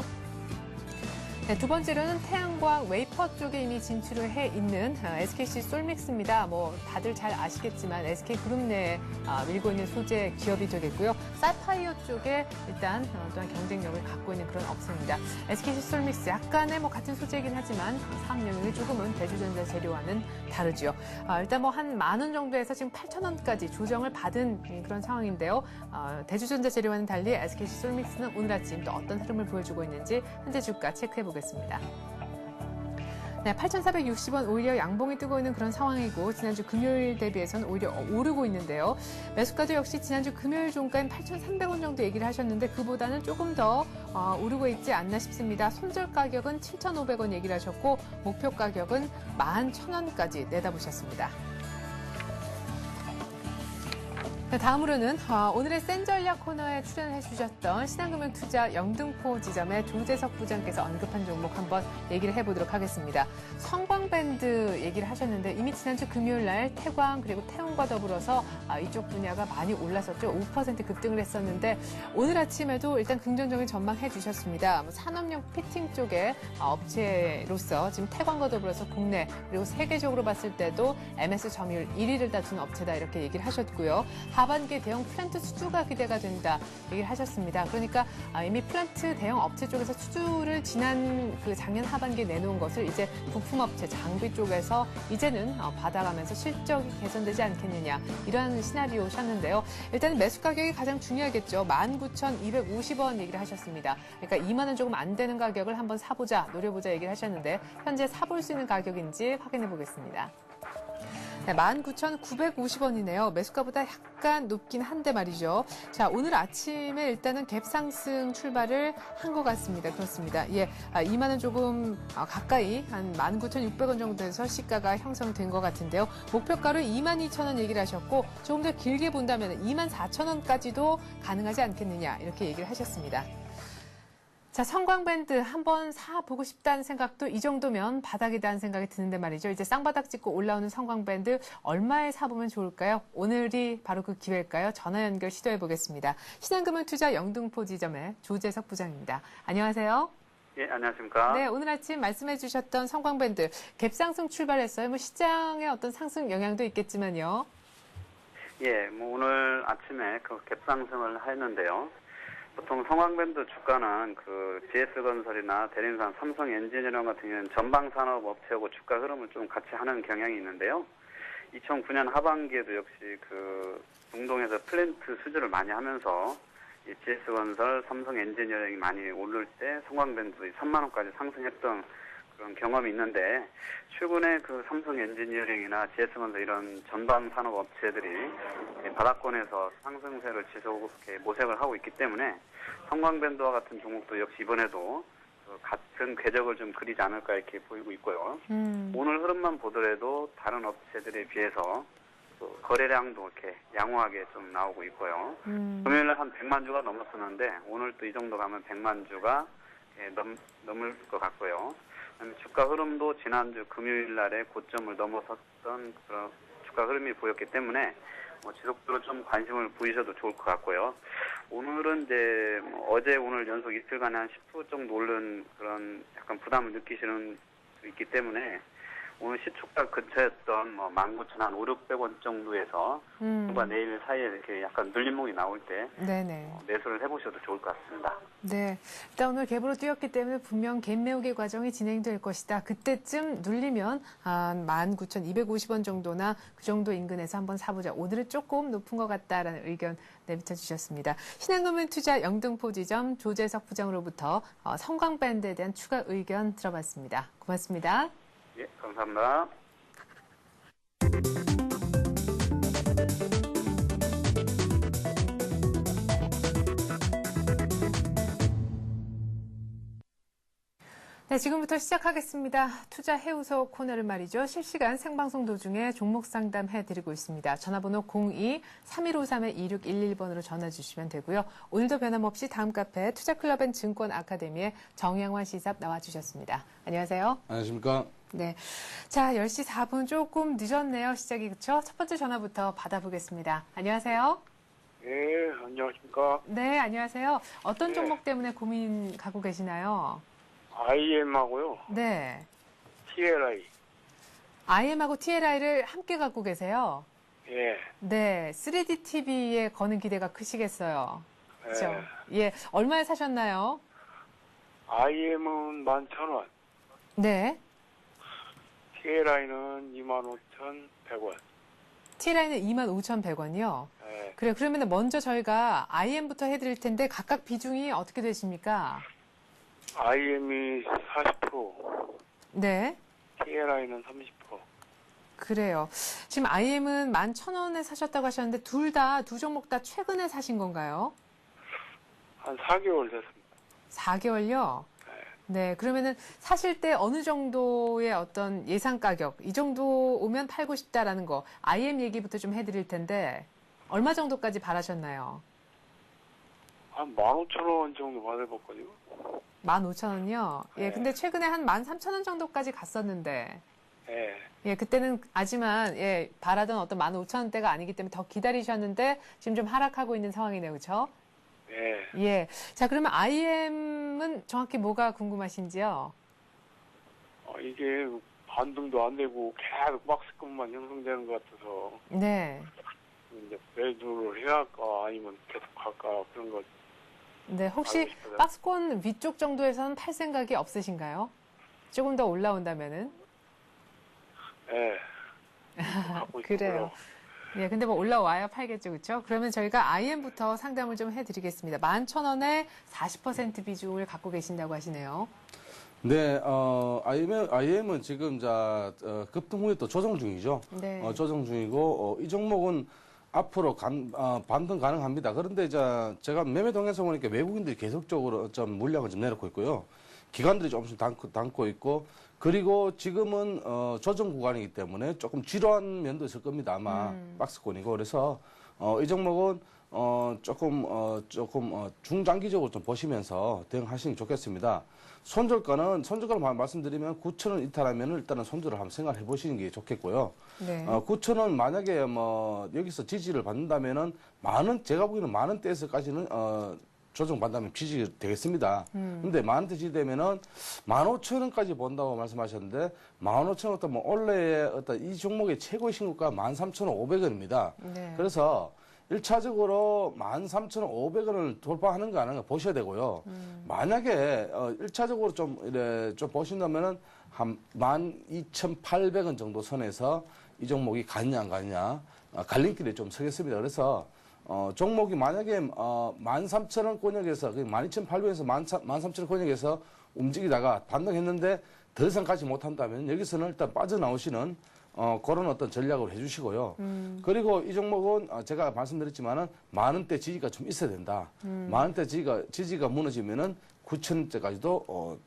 네, 두 번째로는 태양광 웨이퍼 쪽에 이미 진출을 해 있는 SKC 솔믹스입니다. 다들 잘 아시겠지만 SK그룹 내에 밀고 있는 소재 기업이 되겠고요. 사파이어 쪽에 일단 또한 경쟁력을 갖고 있는 그런 업체입니다. SKC 솔믹스 약간의 같은 소재이긴 하지만 사업 영역이 조금은 대주전자 재료와는 다르죠. 일단 한 10,000원 정도에서 지금 8,000원까지 조정을 받은 그런 상황인데요. 대주전자 재료와는 달리 SKC 솔믹스는 오늘 아침 또 어떤 흐름을 보여주고 있는지 현재 주가 체크해 보겠습니다. 네, 8,460원 오히려 양봉이 뜨고 있는 그런 상황이고 지난주 금요일 대비해서는 오히려 오르고 있는데요. 매수가도 역시 지난주 금요일 종가인 8,300원 정도 얘기를 하셨는데 그보다는 조금 더 오르고 있지 않나 싶습니다. 손절 가격은 7,500원 얘기를 하셨고 목표 가격은 11,000원까지 내다보셨습니다. 네, 다음으로는 오늘의 센 전략 코너에 출연해 주셨던 신한금융투자 영등포 지점의 조재석 부장께서 언급한 종목 한번 얘기를 해보도록 하겠습니다. 성광밴드 얘기를 하셨는데 이미 지난주 금요일 날 태광 그리고 태온과 더불어서 이쪽 분야가 많이 올랐었죠. 5% 급등을 했었는데 오늘 아침에도 일단 긍정적인 전망해 주셨습니다. 산업용 피팅 쪽의 업체로서 지금 태광과 더불어서 국내 그리고 세계적으로 봤을 때도 MS 점유율 1위를 다투는 업체다 이렇게 얘기를 하셨고요. 하반기 대형 플랜트 수주가 기대가 된다 얘기를 하셨습니다. 그러니까 이미 플랜트 대형 업체 쪽에서 수주를 지난 그 작년 하반기에 내놓은 것을 이제 부품업체, 장비 쪽에서 이제는 받아가면서 실적이 개선되지 않겠느냐 이러한 시나리오셨는데요. 일단 매수 가격이 가장 중요하겠죠. 19,250원 얘기를 하셨습니다. 그러니까 2만 원 조금 안 되는 가격을 한번 사보자, 노려보자 얘기를 하셨는데 현재 사볼 수 있는 가격인지 확인해 보겠습니다. 네, 19,950원이네요. 매수가보다 약간 높긴 한데 말이죠. 자, 오늘 아침에 일단은 갭 상승 출발을 한 것 같습니다. 그렇습니다. 예, 2만 원 조금 가까이 한 19,600원 정도에서 시가가 형성된 것 같은데요. 목표가로 22,000원 얘기를 하셨고 조금 더 길게 본다면 24,000원까지도 가능하지 않겠느냐 이렇게 얘기를 하셨습니다. 자, 성광밴드 한번 사보고 싶다는 생각도 이 정도면 바닥이다는 생각이 드는데 말이죠. 이제 쌍바닥 찍고 올라오는 성광밴드 얼마에 사보면 좋을까요? 오늘이 바로 그 기회일까요? 전화 연결 시도해 보겠습니다. 신한금융투자 영등포 지점의 조재석 부장입니다. 안녕하세요. 예, 안녕하십니까. 네, 오늘 아침 말씀해 주셨던 성광밴드 갭상승 출발했어요. 뭐 시장의 어떤 상승 영향도 있겠지만요. 예, 뭐 오늘 아침에 그 갭상승을 했는데요. 보통 성광밴드 주가는 그 GS건설이나 대림산, 삼성엔지니어링 같은 경우는 전방산업 업체하고 주가 흐름을 좀 같이 하는 경향이 있는데요. 2009년 하반기에도 역시 그 중동에서 플랜트 수주를 많이 하면서 이 GS건설, 삼성엔지니어링이 많이 오를 때 성광밴드 3만 원까지 상승했던 그런 경험이 있는데 최근에 그 삼성엔지니어링이나 GS건설 이런 전방 산업 업체들이 바닥권에서 상승세를 지속 모색을 하고 있기 때문에 성광밴드와 같은 종목도 역시 이번에도 같은 궤적을 좀 그리지 않을까 이렇게 보이고 있고요. 오늘 흐름만 보더라도 다른 업체들에 비해서 거래량도 이렇게 양호하게 좀 나오고 있고요. 금요일에 한 100만 주가 넘었었는데 오늘 또 이 정도 가면 100만 주가 넘을 것 같고요. 주가 흐름도 지난주 금요일 날에 고점을 넘어섰던 그런 주가 흐름이 보였기 때문에 지속적으로 좀 관심을 보이셔도 좋을 것 같고요. 오늘은 이제 어제 오늘 연속 이틀간에 한 10% 정도 오른 그런 약간 부담을 느끼시는 수 있기 때문에 오늘 시초가 근처였던 19,500원 정도에서 오늘과 내일 사이에 이렇게 약간 눌림목이 나올 때 네네. 매수를 해보셔도 좋을 것 같습니다. 네, 일단 오늘 갭으로 뛰었기 때문에 분명 갭 메우기 과정이 진행될 것이다. 그때쯤 눌리면 한 19,250원 정도나 그 정도 인근에서 한번 사보자. 오늘은 조금 높은 것 같다라는 의견 내비쳐 주셨습니다. 신한금융투자 영등포 지점 조재석 부장으로부터 성광밴드에 대한 추가 의견 들어봤습니다. 고맙습니다. 예, 감사합니다. 네, 지금부터 시작하겠습니다. 투자 해우소 코너를 말이죠. 실시간 생방송 도중에 종목 상담 해드리고 있습니다. 전화번호 02-3153-2611번으로 전화 주시면 되고요. 오늘도 변함없이 다음 카페 투자클럽 앤 증권 아카데미의 정양환 시삽 나와주셨습니다. 안녕하세요. 안녕하십니까. 네. 자, 10시 4분 조금 늦었네요. 시작이 그렇죠? 첫 번째 전화부터 받아보겠습니다. 안녕하세요. 네, 안녕하십니까. 네, 안녕하세요. 어떤 종목 때문에 고민 갖고 계시나요? IM하고요, 네. TLI. IM하고 TLI를 함께 갖고 계세요. 예. 네, 3D TV에 거는 기대가 크시겠어요. 그렇죠? 예. 예, 얼마에 사셨나요? IM은 11,000원, 네. TLI는 25,100원. TLI는 25,100원이요. 예. 그래, 그러면 먼저 저희가 IM부터 해드릴 텐데 각각 비중이 어떻게 되십니까? IM이 40%, 네. TLI는 30%. 그래요. 지금 IM은 11,000원에 사셨다고 하셨는데 두 종목 다 최근에 사신 건가요? 한 4개월 됐습니다. 4개월요? 네, 그러면은 사실 때 어느 정도의 어떤 예상 가격, 이 정도 오면 팔고 싶다라는 거, IM 얘기부터 좀 해드릴 텐데, 얼마 정도까지 바라셨나요? 한 15,000원 정도 받아봤거든요. 15,000원이요? 예, 네. 근데 최근에 한 13,000원 정도까지 갔었는데, 예. 예, 그때는 하지만, 예, 바라던 어떤 15,000원대가 아니기 때문에 더 기다리셨는데, 지금 좀 하락하고 있는 상황이네요, 그쵸? 예. 예. 자, 그러면 IM은 정확히 뭐가 궁금하신지요? 이게 반등도 안 되고 계속 박스권만 형성되는 것 같아서 네. 이제 매도를 해야 할까 아니면 계속 갈까 그런 거. 네, 혹시 알고 싶어요. 박스권 위쪽 정도에서는 팔 생각이 없으신가요? 조금 더 올라온다면은? 예. 갖고 그래요. 예, 근데 뭐 올라와야 팔겠죠, 그렇죠? 그러면 저희가 IM부터 상담을 좀 해드리겠습니다. 11,000원에 40% 비중을 갖고 계신다고 하시네요. 네, IM은 지금 급등 후에 또 조정 중이죠. 네. 조정 중이고, 이 종목은 앞으로 반등 가능합니다. 그런데 제가 매매 동에서 보니까 외국인들이 계속적으로 좀 물량을 좀 내놓고 있고요. 기관들이 조금씩 담고 있고, 그리고 지금은 조정 구간이기 때문에 조금 지루한 면도 있을 겁니다. 아마 박스권이고. 그래서 이 종목은 조금 중장기적으로 좀 보시면서 대응하시는 게 좋겠습니다. 손절가로 말씀드리면 9,000원 이탈하면 일단은 손절을 한번 생각해 보시는 게 좋겠고요. 네. 9,000원 만약에 여기서 지지를 받는다면은 제가 보기에는 10,000원대에서까지는 조정받는다면 지지가 되겠습니다. 근데 10,000원대 지지되면은 15,000원까지 본다고 말씀하셨는데 15,000원 원래의 이 종목의 최고의 신고가 13,500원입니다. 네. 그래서 1차적으로 13,500원을 돌파하는 거 아닌가 보셔야 되고요. 만약에 1차적으로 좀 보신다면은 한 12,800원 정도 선에서 이 종목이 가느냐 안 가느냐 갈림길에 좀 서겠습니다. 그래서 종목이 만약에 13,000원 권역에서 12,800원에서 13,000원 권역에서 움직이다가 반등했는데 더 이상 가지 못한다면 여기서는 일단 빠져나오시는 그런 어떤 전략을 해주시고요. 그리고 이 종목은 제가 말씀드렸지만은 10,000원대 지지가 좀 있어야 된다. 10,000원대 지지가 무너지면은 9,000원대까지도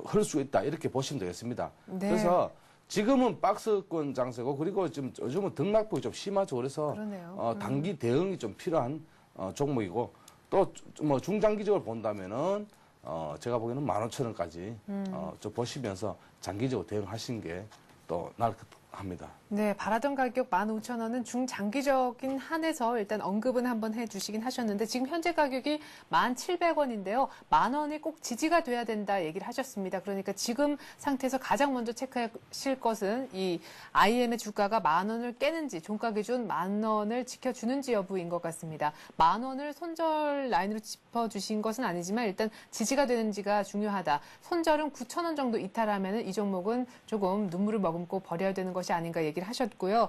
흐를 수 있다. 이렇게 보시면 되겠습니다. 네. 그래서 지금은 박스권 장세고 그리고 지금 요즘은 등락폭이 좀 심하죠. 그래서 그러네요. 단기 대응이 좀 필요한 종목이고 또 뭐 중장기적으로 본다면은 제가 보기에는 15,000원까지 좀 보시면서 장기적으로 대응하시는 게 또 나을 것 합니다. 네, 바라던 가격 15,000원은 중장기적인 한에서 일단 언급은 한번 해주시긴 하셨는데 지금 현재 가격이 1,700원인데요. 10,000원이 꼭 지지가 돼야 된다 얘기를 하셨습니다. 그러니까 지금 상태에서 가장 먼저 체크하실 것은 이 IM의 주가가 10,000원을 깨는지 종가 기준 10,000원을 지켜주는지 여부인 것 같습니다. 10,000원을 손절 라인으로 짚어주신 것은 아니지만 일단 지지가 되는지가 중요하다. 손절은 9,000원 정도 이탈하면 이 종목은 조금 눈물을 머금고 버려야 되는 것이 아닌가 얘기를 하셨고요.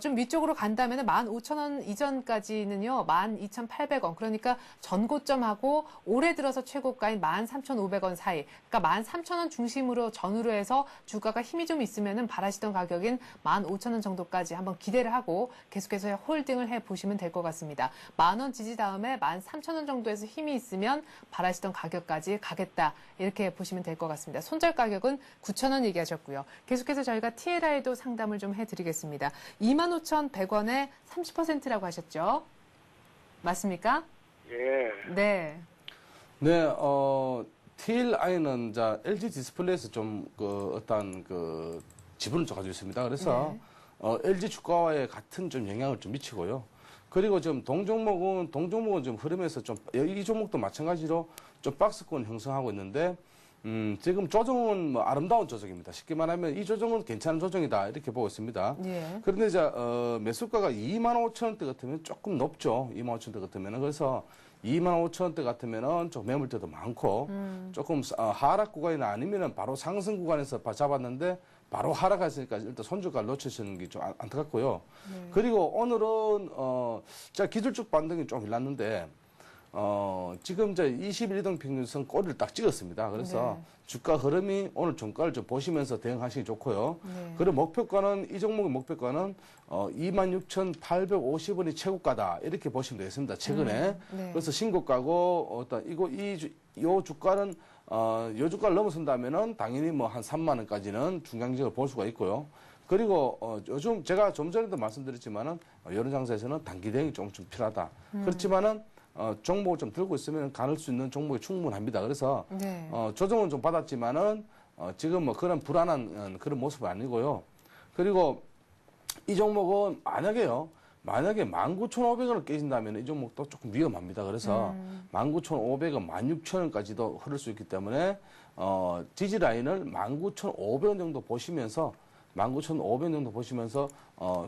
좀 위쪽으로 간다면 15,000원 이전까지는요, 12,800원. 그러니까 전고점하고 올해 들어서 최고가인 13,500원 사이. 그러니까 13,000원 중심으로 전후로 해서 주가가 힘이 좀 있으면은 바라시던 가격인 15,000원 정도까지 한번 기대를 하고 계속해서 홀딩을 해 보시면 될 것 같습니다. 10,000원 지지 다음에 13,000원 정도에서 힘이 있으면 바라시던 가격까지 가겠다. 이렇게 보시면 될 것 같습니다. 손절 가격은 9,000원 얘기하셨고요. 계속해서 저희가 TLI도 상담을 좀 해드리겠습니다. 25,100원에 30%라고 하셨죠? 맞습니까? 예. 네. 네, TLI는 LG 디스플레이에서 어떤 지분을 좀 가지고 있습니다. 그래서 LG 주가와의 같은 좀 영향을 좀 미치고요. 그리고 좀 동종목은 좀 흐름에서 이 종목도 마찬가지로 좀 박스권 형성하고 있는데 지금 조정은 아름다운 조정입니다. 쉽게 말하면 이 조정은 괜찮은 조정이다 이렇게 보고 있습니다. 예. 그런데 매수가가 25,000원대 같으면 조금 높죠. 25,000원대 같으면은 그래서 25,000원대 같으면은 좀 매물대도 많고 조금 하락 구간이나 아니면은 바로 상승 구간에서 잡았는데 바로 하락했으니까 일단 손주가를 놓치시는 게 좀 안타깝고요. 그리고 오늘은 제가 기술적 반등이 좀 일났는데 지금 21이동 평균선 꼬리를 딱 찍었습니다. 그래서 주가 흐름이 오늘 종가를 좀 보시면서 대응하시기 좋고요. 그리고 목표가는 이 종목의 목표가는 26,850원이 최고가다 이렇게 보시면 되겠습니다. 최근에 그래서 신고가고 요 주가는 요 주가를 넘어선다면은 당연히 한 3만 원까지는 중장기적으로 볼 수가 있고요. 그리고 요즘 제가 좀 전에도 말씀드렸지만은 이런 장세에서는 단기 대응이 좀 필요하다. 그렇지만은 종목을 좀 들고 있으면 가를 수 있는 종목이 충분합니다. 그래서 조정은 좀 받았지만은 지금 그런 불안한 그런 모습은 아니고요. 그리고 이 종목은 만약에 19,500원을 깨진다면 이 종목도 조금 위험합니다. 그래서 19,500원, 16,000원까지도 흐를 수 있기 때문에 지지 라인을 19,500원 정도 보시면서 19,500 정도 보시면서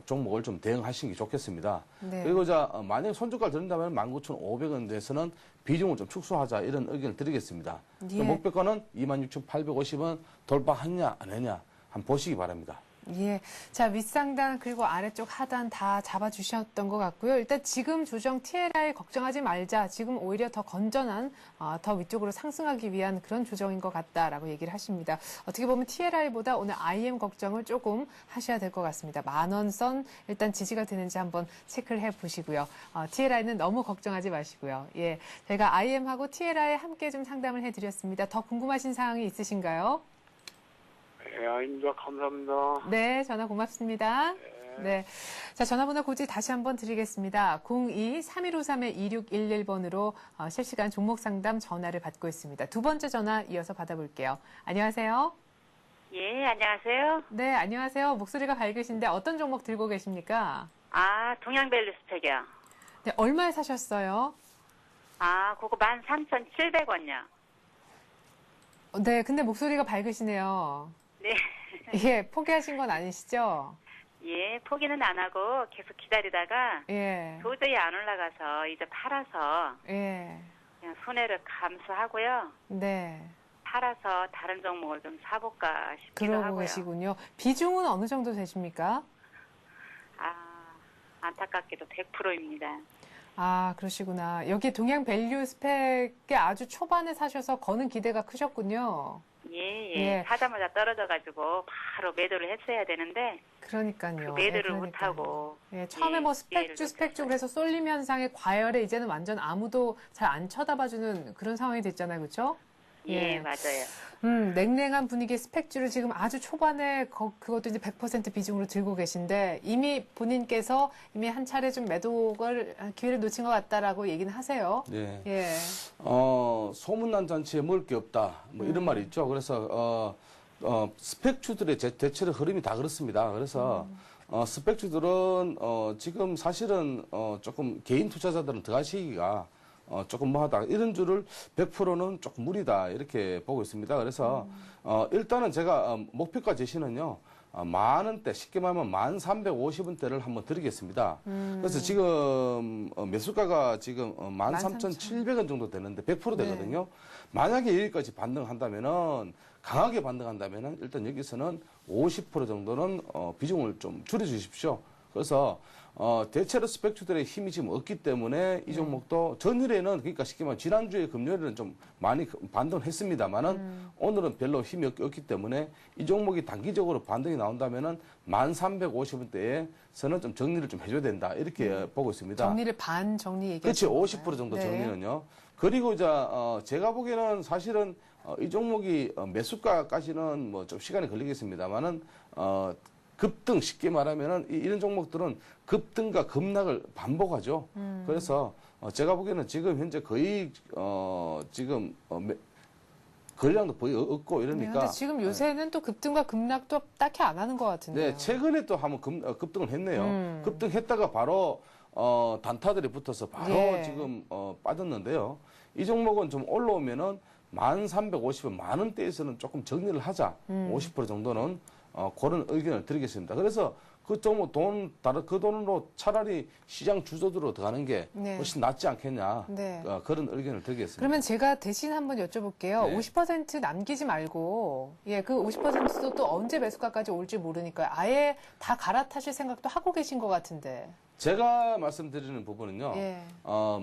종목을 좀 대응하시는 게 좋겠습니다. 네. 그리고 만약에 손절가를 드린다면 19,500원대에서는 비중을 좀 축소하자 이런 의견을 드리겠습니다. 예. 목표가는 26,850원 돌파하느냐 안 하느냐 한번 보시기 바랍니다. 예. 자, 윗상단 그리고 아래쪽 하단 다 잡아주셨던 것 같고요. 일단 지금 조정 TLI 걱정하지 말자. 지금 오히려 더 건전한, 더 위쪽으로 상승하기 위한 그런 조정인 것 같다라고 얘기를 하십니다. 어떻게 보면 TLI보다 오늘 IM 걱정을 조금 하셔야 될 것 같습니다. 10,000원 선 일단 지지가 되는지 한번 체크를 해보시고요. TLI는 너무 걱정하지 마시고요. 예. 저희가 IM하고 TLI 함께 좀 상담을 해드렸습니다. 더 궁금하신 사항이 있으신가요? 예, 아닙니다. 감사합니다. 네, 전화 고맙습니다. 네. 자, 전화번호 고지 다시 한번 드리겠습니다. 02-3153-2611번으로 실시간 종목 상담 전화를 받고 있습니다. 두 번째 전화 이어서 받아볼게요. 안녕하세요. 예, 안녕하세요. 네, 안녕하세요. 목소리가 밝으신데 어떤 종목 들고 계십니까? 동양밸류 스펙이요. 네, 얼마에 사셨어요? 그거 13,700원요. 네, 근데 목소리가 밝으시네요. 네. 예, 포기하신 건 아니시죠? 예, 포기는 안 하고 계속 기다리다가 예, 도저히 안 올라가서 이제 팔아서 예, 그냥 손해를 감수하고요. 네. 팔아서 다른 종목을 좀 사볼까 싶기도 그러고 하고요. 계시군요. 비중은 어느 정도 되십니까? 안타깝게도 100%입니다. 그러시구나. 여기 동양 밸류 스펙에 아주 초반에 사셔서 거는 기대가 크셨군요. 예. 예. 사자마자 떨어져가지고 바로 매도를 했어야 되는데 그러니까요. 그 매도를 예, 그러니까요. 못하고 예, 처음에 뭐 스펙주 그래서 쏠림 현상의 과열에 이제는 완전 아무도 잘 안 쳐다봐주는 그런 상황이 됐잖아요. 그렇죠? 예, 맞아요. 냉랭한 분위기의 스펙주를 지금 아주 초반에 그것도 이제 100% 비중으로 들고 계신데 이미 본인께서 이미 한 차례 좀 매도를 기회를 놓친 것 같다라고 얘기는 하세요. 네. 예. 소문난 잔치에 먹을 게 없다. 뭐 이런 말이 있죠. 그래서 스펙주들의 대체로 흐름이 다 그렇습니다. 그래서 스펙주들은 지금 사실은 조금 개인 투자자들은 들어가시기가 조금 뭐하다 이런 줄을 100%는 조금 무리다 이렇게 보고 있습니다. 그래서 일단은 제가 목표가 제시는요. 10,000원대 쉽게 말하면 1350원대를 한번 드리겠습니다. 그래서 지금 매수가가 지금 13,700원 정도 되는데 100% 되거든요. 만약에 여기까지 반등한다면은 강하게 반등한다면은 일단 여기서는 50% 정도는 비중을 좀 줄여 주십시오. 그래서 대체로 스펙주들의 힘이 지금 없기 때문에 이 종목도 전일에는 그러니까 쉽게 말하면 지난주에 금요일에는 좀 많이 반등을 했습니다만은 오늘은 별로 힘이 없기 때문에 이 종목이 단기적으로 반등이 나온다면은 1350원대에서는 좀 정리를 좀 해줘야 된다 이렇게 보고 있습니다. 정리를 반 정리 얘기하시는 그렇지, 건가요? 50% 정도 네. 정리는요. 그리고 제가 보기에는 사실은 이 종목이 매수가까지는 뭐 좀 시간이 걸리겠습니다만은 급등 쉽게 말하면은 이런 종목들은 급등과 급락을 반복하죠. 그래서 제가 보기에는 지금 현재 거의 지금 거래량도 거의 없고 네, 이러니까. 근데 지금 요새는 또 급등과 급락도 딱히 안 하는 것 같은데요. 네, 최근에 또 한번 급등을 했네요. 급등했다가 바로 단타들이 붙어서 바로 예. 지금 빠졌는데요. 이 종목은 좀 올라오면은 1350원, 10,000원대에서는 조금 정리를 하자. 50% 정도는 그런 의견을 드리겠습니다. 그래서 그 돈으로 차라리 시장 주도주로 들어가는 게 네. 훨씬 낫지 않겠냐. 네. 그런 의견을 드리겠습니다. 그러면 제가 대신 한번 여쭤볼게요. 네. 50% 남기지 말고, 예, 그 50%도 또 언제 매수가까지 올지 모르니까요. 아예 다 갈아타실 생각도 하고 계신 것 같은데. 제가 말씀드리는 부분은요. 예.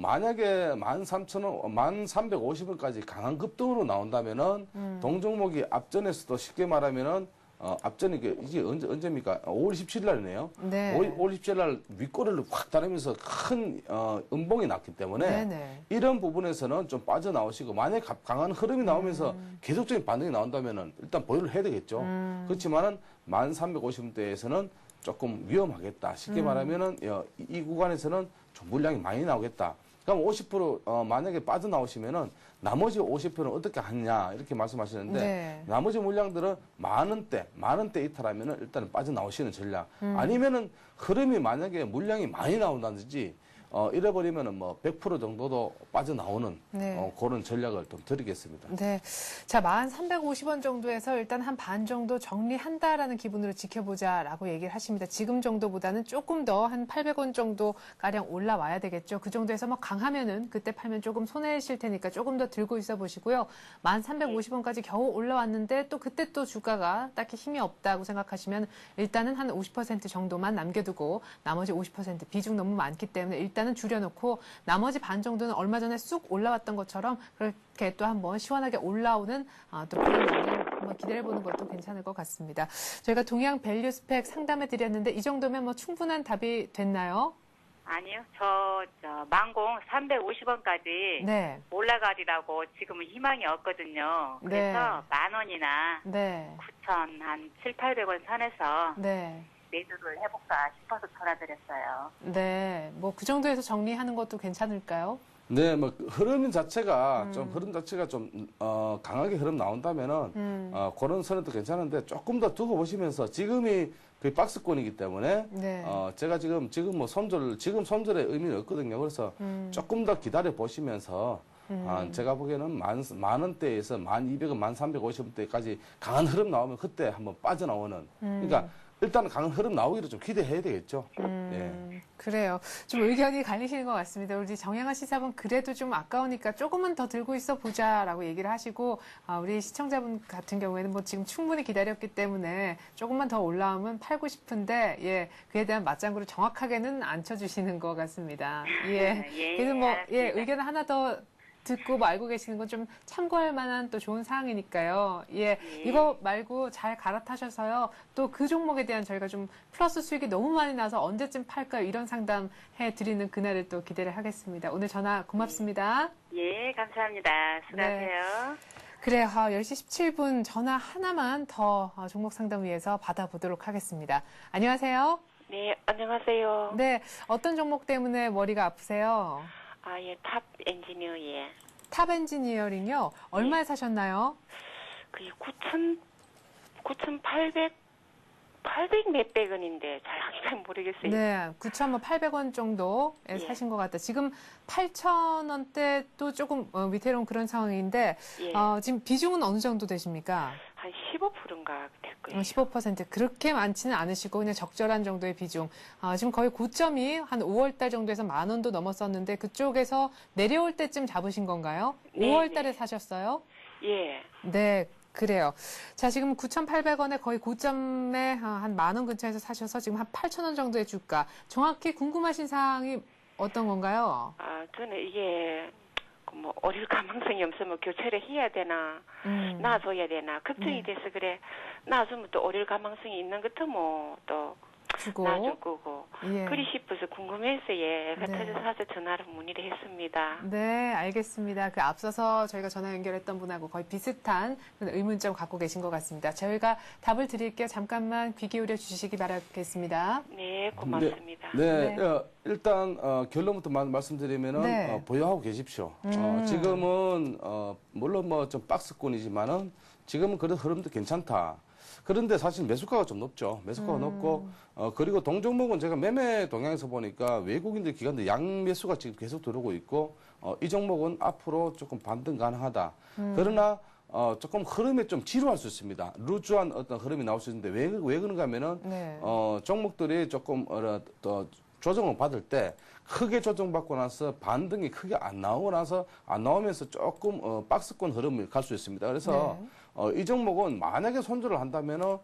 만약에 1350원까지 강한 급등으로 나온다면은 동종목이 앞전에서도 쉽게 말하면은 앞전에 이게 언제입니까? 5월 27일 날이네요. 네. 5월 27일 날 윗꼬리를 확 따르면서 큰 음봉이 났기 때문에 네네. 이런 부분에서는 좀 빠져나오시고 만약에 강한 흐름이 나오면서 계속적인 반등이 나온다면은 일단 보유를 해야 되겠죠. 그렇지만은 1350원대에서는 조금 위험하겠다. 쉽게 말하면은 이 구간에서는 좀 물량이 많이 나오겠다. 그럼 50% 만약에 빠져나오시면은 나머지 50%는 어떻게 하느냐 이렇게 말씀하시는데 네. 나머지 물량들은 10,000원대 이탈하면은 일단은 빠져나오시는 전략. 아니면은 흐름이 만약에 물량이 많이 나온다든지 잃어버리면은 뭐 100% 정도도 빠져나오는 네. 그런 전략을 좀 드리겠습니다. 네. 자, 1350원 정도에서 일단 한 반 정도 정리한다라는 기분으로 지켜보자라고 얘기를 하십니다. 지금 정도보다는 조금 더 한 800원 정도 가량 올라와야 되겠죠. 그 정도에서 뭐 강하면은 그때 팔면 조금 손해실 테니까 조금 더 들고 있어 보시고요. 1350원까지 겨우 올라왔는데 또 그때 또 주가가 딱히 힘이 없다고 생각하시면 일단은 한 50% 정도만 남겨두고 나머지 50% 비중 너무 많기 때문에 일단은 줄여놓고 나머지 반 정도는 얼마 전에 쑥 올라왔던 것처럼 그렇게 또 한번 시원하게 올라오는 또 그런 날을 한번 기다려보는 것도 괜찮을 것 같습니다. 저희가 동양 밸류 스펙 상담해 드렸는데 이 정도면 뭐 충분한 답이 됐나요? 아니요. 저 망공 350원까지 네. 올라가리라고 지금은 희망이 없거든요. 네. 그래서 10,000원이나 네. 9,000, 한 7,800원 선에서 네. 매도를 해볼까 싶어서 전화드렸어요. 네. 뭐 그 정도에서 정리하는 것도 괜찮을까요? 네, 뭐 흐름 자체가 좀 강하게 흐름 나온다면은 그런 선에도 괜찮은데 조금 더 두고 보시면서 지금이 그 박스권이기 때문에 네. 제가 지금 뭐 지금 손절의 의미는 없거든요. 그래서 조금 더 기다려 보시면서 제가 보기에는 만 원대에서 1,200원, 1,350원대까지 강한 흐름 나오면 그때 한번 빠져나오는. 그러니까 일단 강한 흐름 나오기를 좀 기대해야 되겠죠. 예. 그래요. 좀 의견이 갈리시는 것 같습니다. 우리 정양화 시사분 그래도 좀 아까우니까 조금은 더 들고 있어 보자라고 얘기를 하시고 우리 시청자분 같은 경우에는 뭐 지금 충분히 기다렸기 때문에 조금만 더 올라오면 팔고 싶은데 예 그에 대한 맞장구를 정확하게는 안 쳐주시는 것 같습니다. 예. 예, 그래서 뭐 알았습니다. 예 의견을 하나 더 듣고 뭐 알고 계시는 건 좀 참고할 만한 또 좋은 사항이니까요. 예, 이거 말고 잘 갈아타셔서요. 또 그 종목에 대한 저희가 좀 플러스 수익이 너무 많이 나서 언제쯤 팔까요? 이런 상담 해드리는 그날을 또 기대를 하겠습니다. 오늘 전화 고맙습니다. 예, 감사합니다. 수고하세요. 그래요. 10시 17분 전화 하나만 더 종목 상담 위해서 받아보도록 하겠습니다. 안녕하세요. 네, 안녕하세요. 네, 어떤 종목 때문에 머리가 아프세요? 예, 탑 엔지니어, 예. 탑 엔지니어링요? 얼마에 사셨나요? 그게 9,800 몇백 원인데 잘 모르겠어요. 네, 9,800원 정도에 예. 사신 것 같다. 지금 8,000원대 또 조금 위태로운 그런 상황인데 예. 지금 비중은 어느 정도 되십니까? 한 15%인가 될 거예요. 15% 그렇게 많지는 않으시고 그냥 적절한 정도의 비중. 지금 거의 고점이 한 5월 달 정도에서 10,000원도 넘었었는데 그쪽에서 내려올 때쯤 잡으신 건가요? 네, 5월 달에 네. 사셨어요? 예. 네. 그래요. 자, 지금 9,800원에 거의 고점에 한 10,000원 근처에서 사셔서 지금 한 8,000원 정도의 주가. 정확히 궁금하신 사항이 어떤 건가요? 저는 이게 뭐 어릴 가망성이 없으면 교체를 해야 되나 놔줘야 되나 걱정이 돼서 그래. 놔주면 또 어릴 가망성이 있는 것도 뭐 또 주고. 놔줄 거고. 예. 그리 싶어서 궁금해서 애가 네. 터져서 전화로 문의를 했습니다. 네, 알겠습니다. 그 앞서서 저희가 전화 연결했던 분하고 거의 비슷한 그런 의문점 갖고 계신 것 같습니다. 저희가 답을 드릴게요. 잠깐만 귀 기울여 주시기 바라겠습니다. 네, 고맙습니다. 네, 일단 결론부터 말씀드리면은 네. 보유하고 계십시오. 지금은 물론 뭐 좀 박스권이지만은 지금은 그래도 흐름도 괜찮다. 그런데 사실 매수가가 좀 높죠. 매수가가 높고 그리고 동종목은 제가 매매 동향에서 보니까 외국인들 기관들 양매수가 지금 계속 들어오고 있고 이 종목은 앞으로 조금 반등 가능하다. 그러나 조금 흐름에 좀 지루할 수 있습니다. 루즈한 어떤 흐름이 나올 수 있는데 왜 그런가 하면은 네. 종목들이 조금 또 조정을 받을 때 크게 조정받고 나서 반등이 크게 안 나오고 나서 안 나오면서 조금 박스권 흐름을 갈 수 있습니다. 그래서 이 종목은 만약에 손절을 한다면은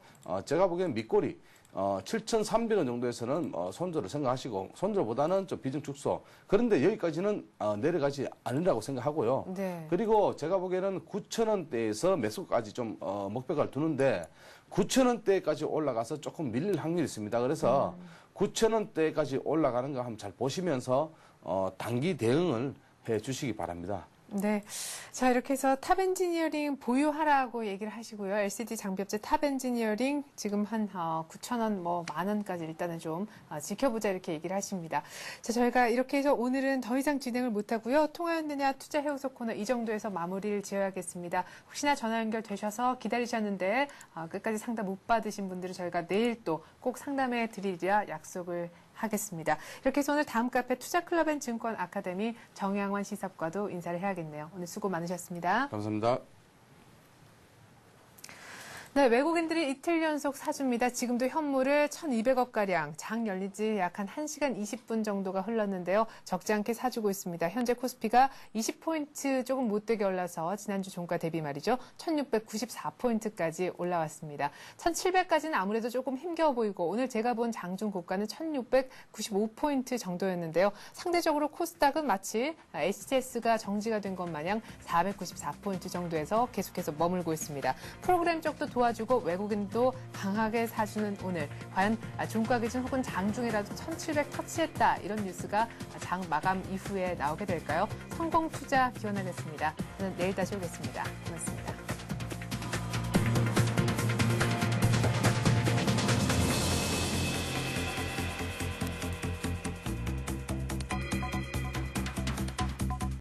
제가 보기에는 밑꼬리 7,300원 정도에서는 손절을 생각하시고 손절보다는 좀 비중 축소. 그런데 여기까지는 내려가지 않으라고 생각하고요. 네. 그리고 제가 보기에는 9,000원대에서 매수까지 좀 목표가를 두는데 9,000원대까지 올라가서 조금 밀릴 확률이 있습니다. 그래서 9,000원대까지 올라가는 거 한번 잘 보시면서 단기 대응을 해 주시기 바랍니다. 네. 자, 이렇게 해서 탑 엔지니어링 보유하라고 얘기를 하시고요. LCD 장비업체 탑 엔지니어링 지금 한 9,000원, 뭐 10,000원까지 일단은 좀 지켜보자 이렇게 얘기를 하십니다. 자, 저희가 이렇게 해서 오늘은 더 이상 진행을 못하고요. 통화였느냐 투자해오소 코너 이 정도에서 마무리를 지어야겠습니다. 혹시나 전화 연결되셔서 기다리셨는데 끝까지 상담 못 받으신 분들은 저희가 내일 또 꼭 상담해 드리리라 약속을 하겠습니다. 이렇게 해서 오늘 다음 카페 투자클럽앤증권 아카데미 정양환 시사과도 인사를 해야겠네요. 오늘 수고 많으셨습니다. 감사합니다. 네, 외국인들이 이틀 연속 사줍니다. 지금도 현물을 1,200억가량, 장 열린 지 약 한 1시간 20분 정도가 흘렀는데요. 적지 않게 사주고 있습니다. 현재 코스피가 20포인트 조금 못되게 올라서 지난주 종가 대비 말이죠. 1,694포인트까지 올라왔습니다. 1,700까지는 아무래도 조금 힘겨워 보이고 오늘 제가 본 장중 고가는 1,695포인트 정도였는데요. 상대적으로 코스닥은 마치 HTS가 정지가 된 것 마냥 494포인트 정도에서 계속해서 머물고 있습니다. 프로그램 쪽도 도와주고 외국인도 강하게 사주는 오늘 과연 종가 기준 혹은 장중이라도 1,700 터치했다 이런 뉴스가 장 마감 이후에 나오게 될까요? 성공 투자 기원하겠습니다. 저는 내일 다시 오겠습니다. 고맙습니다.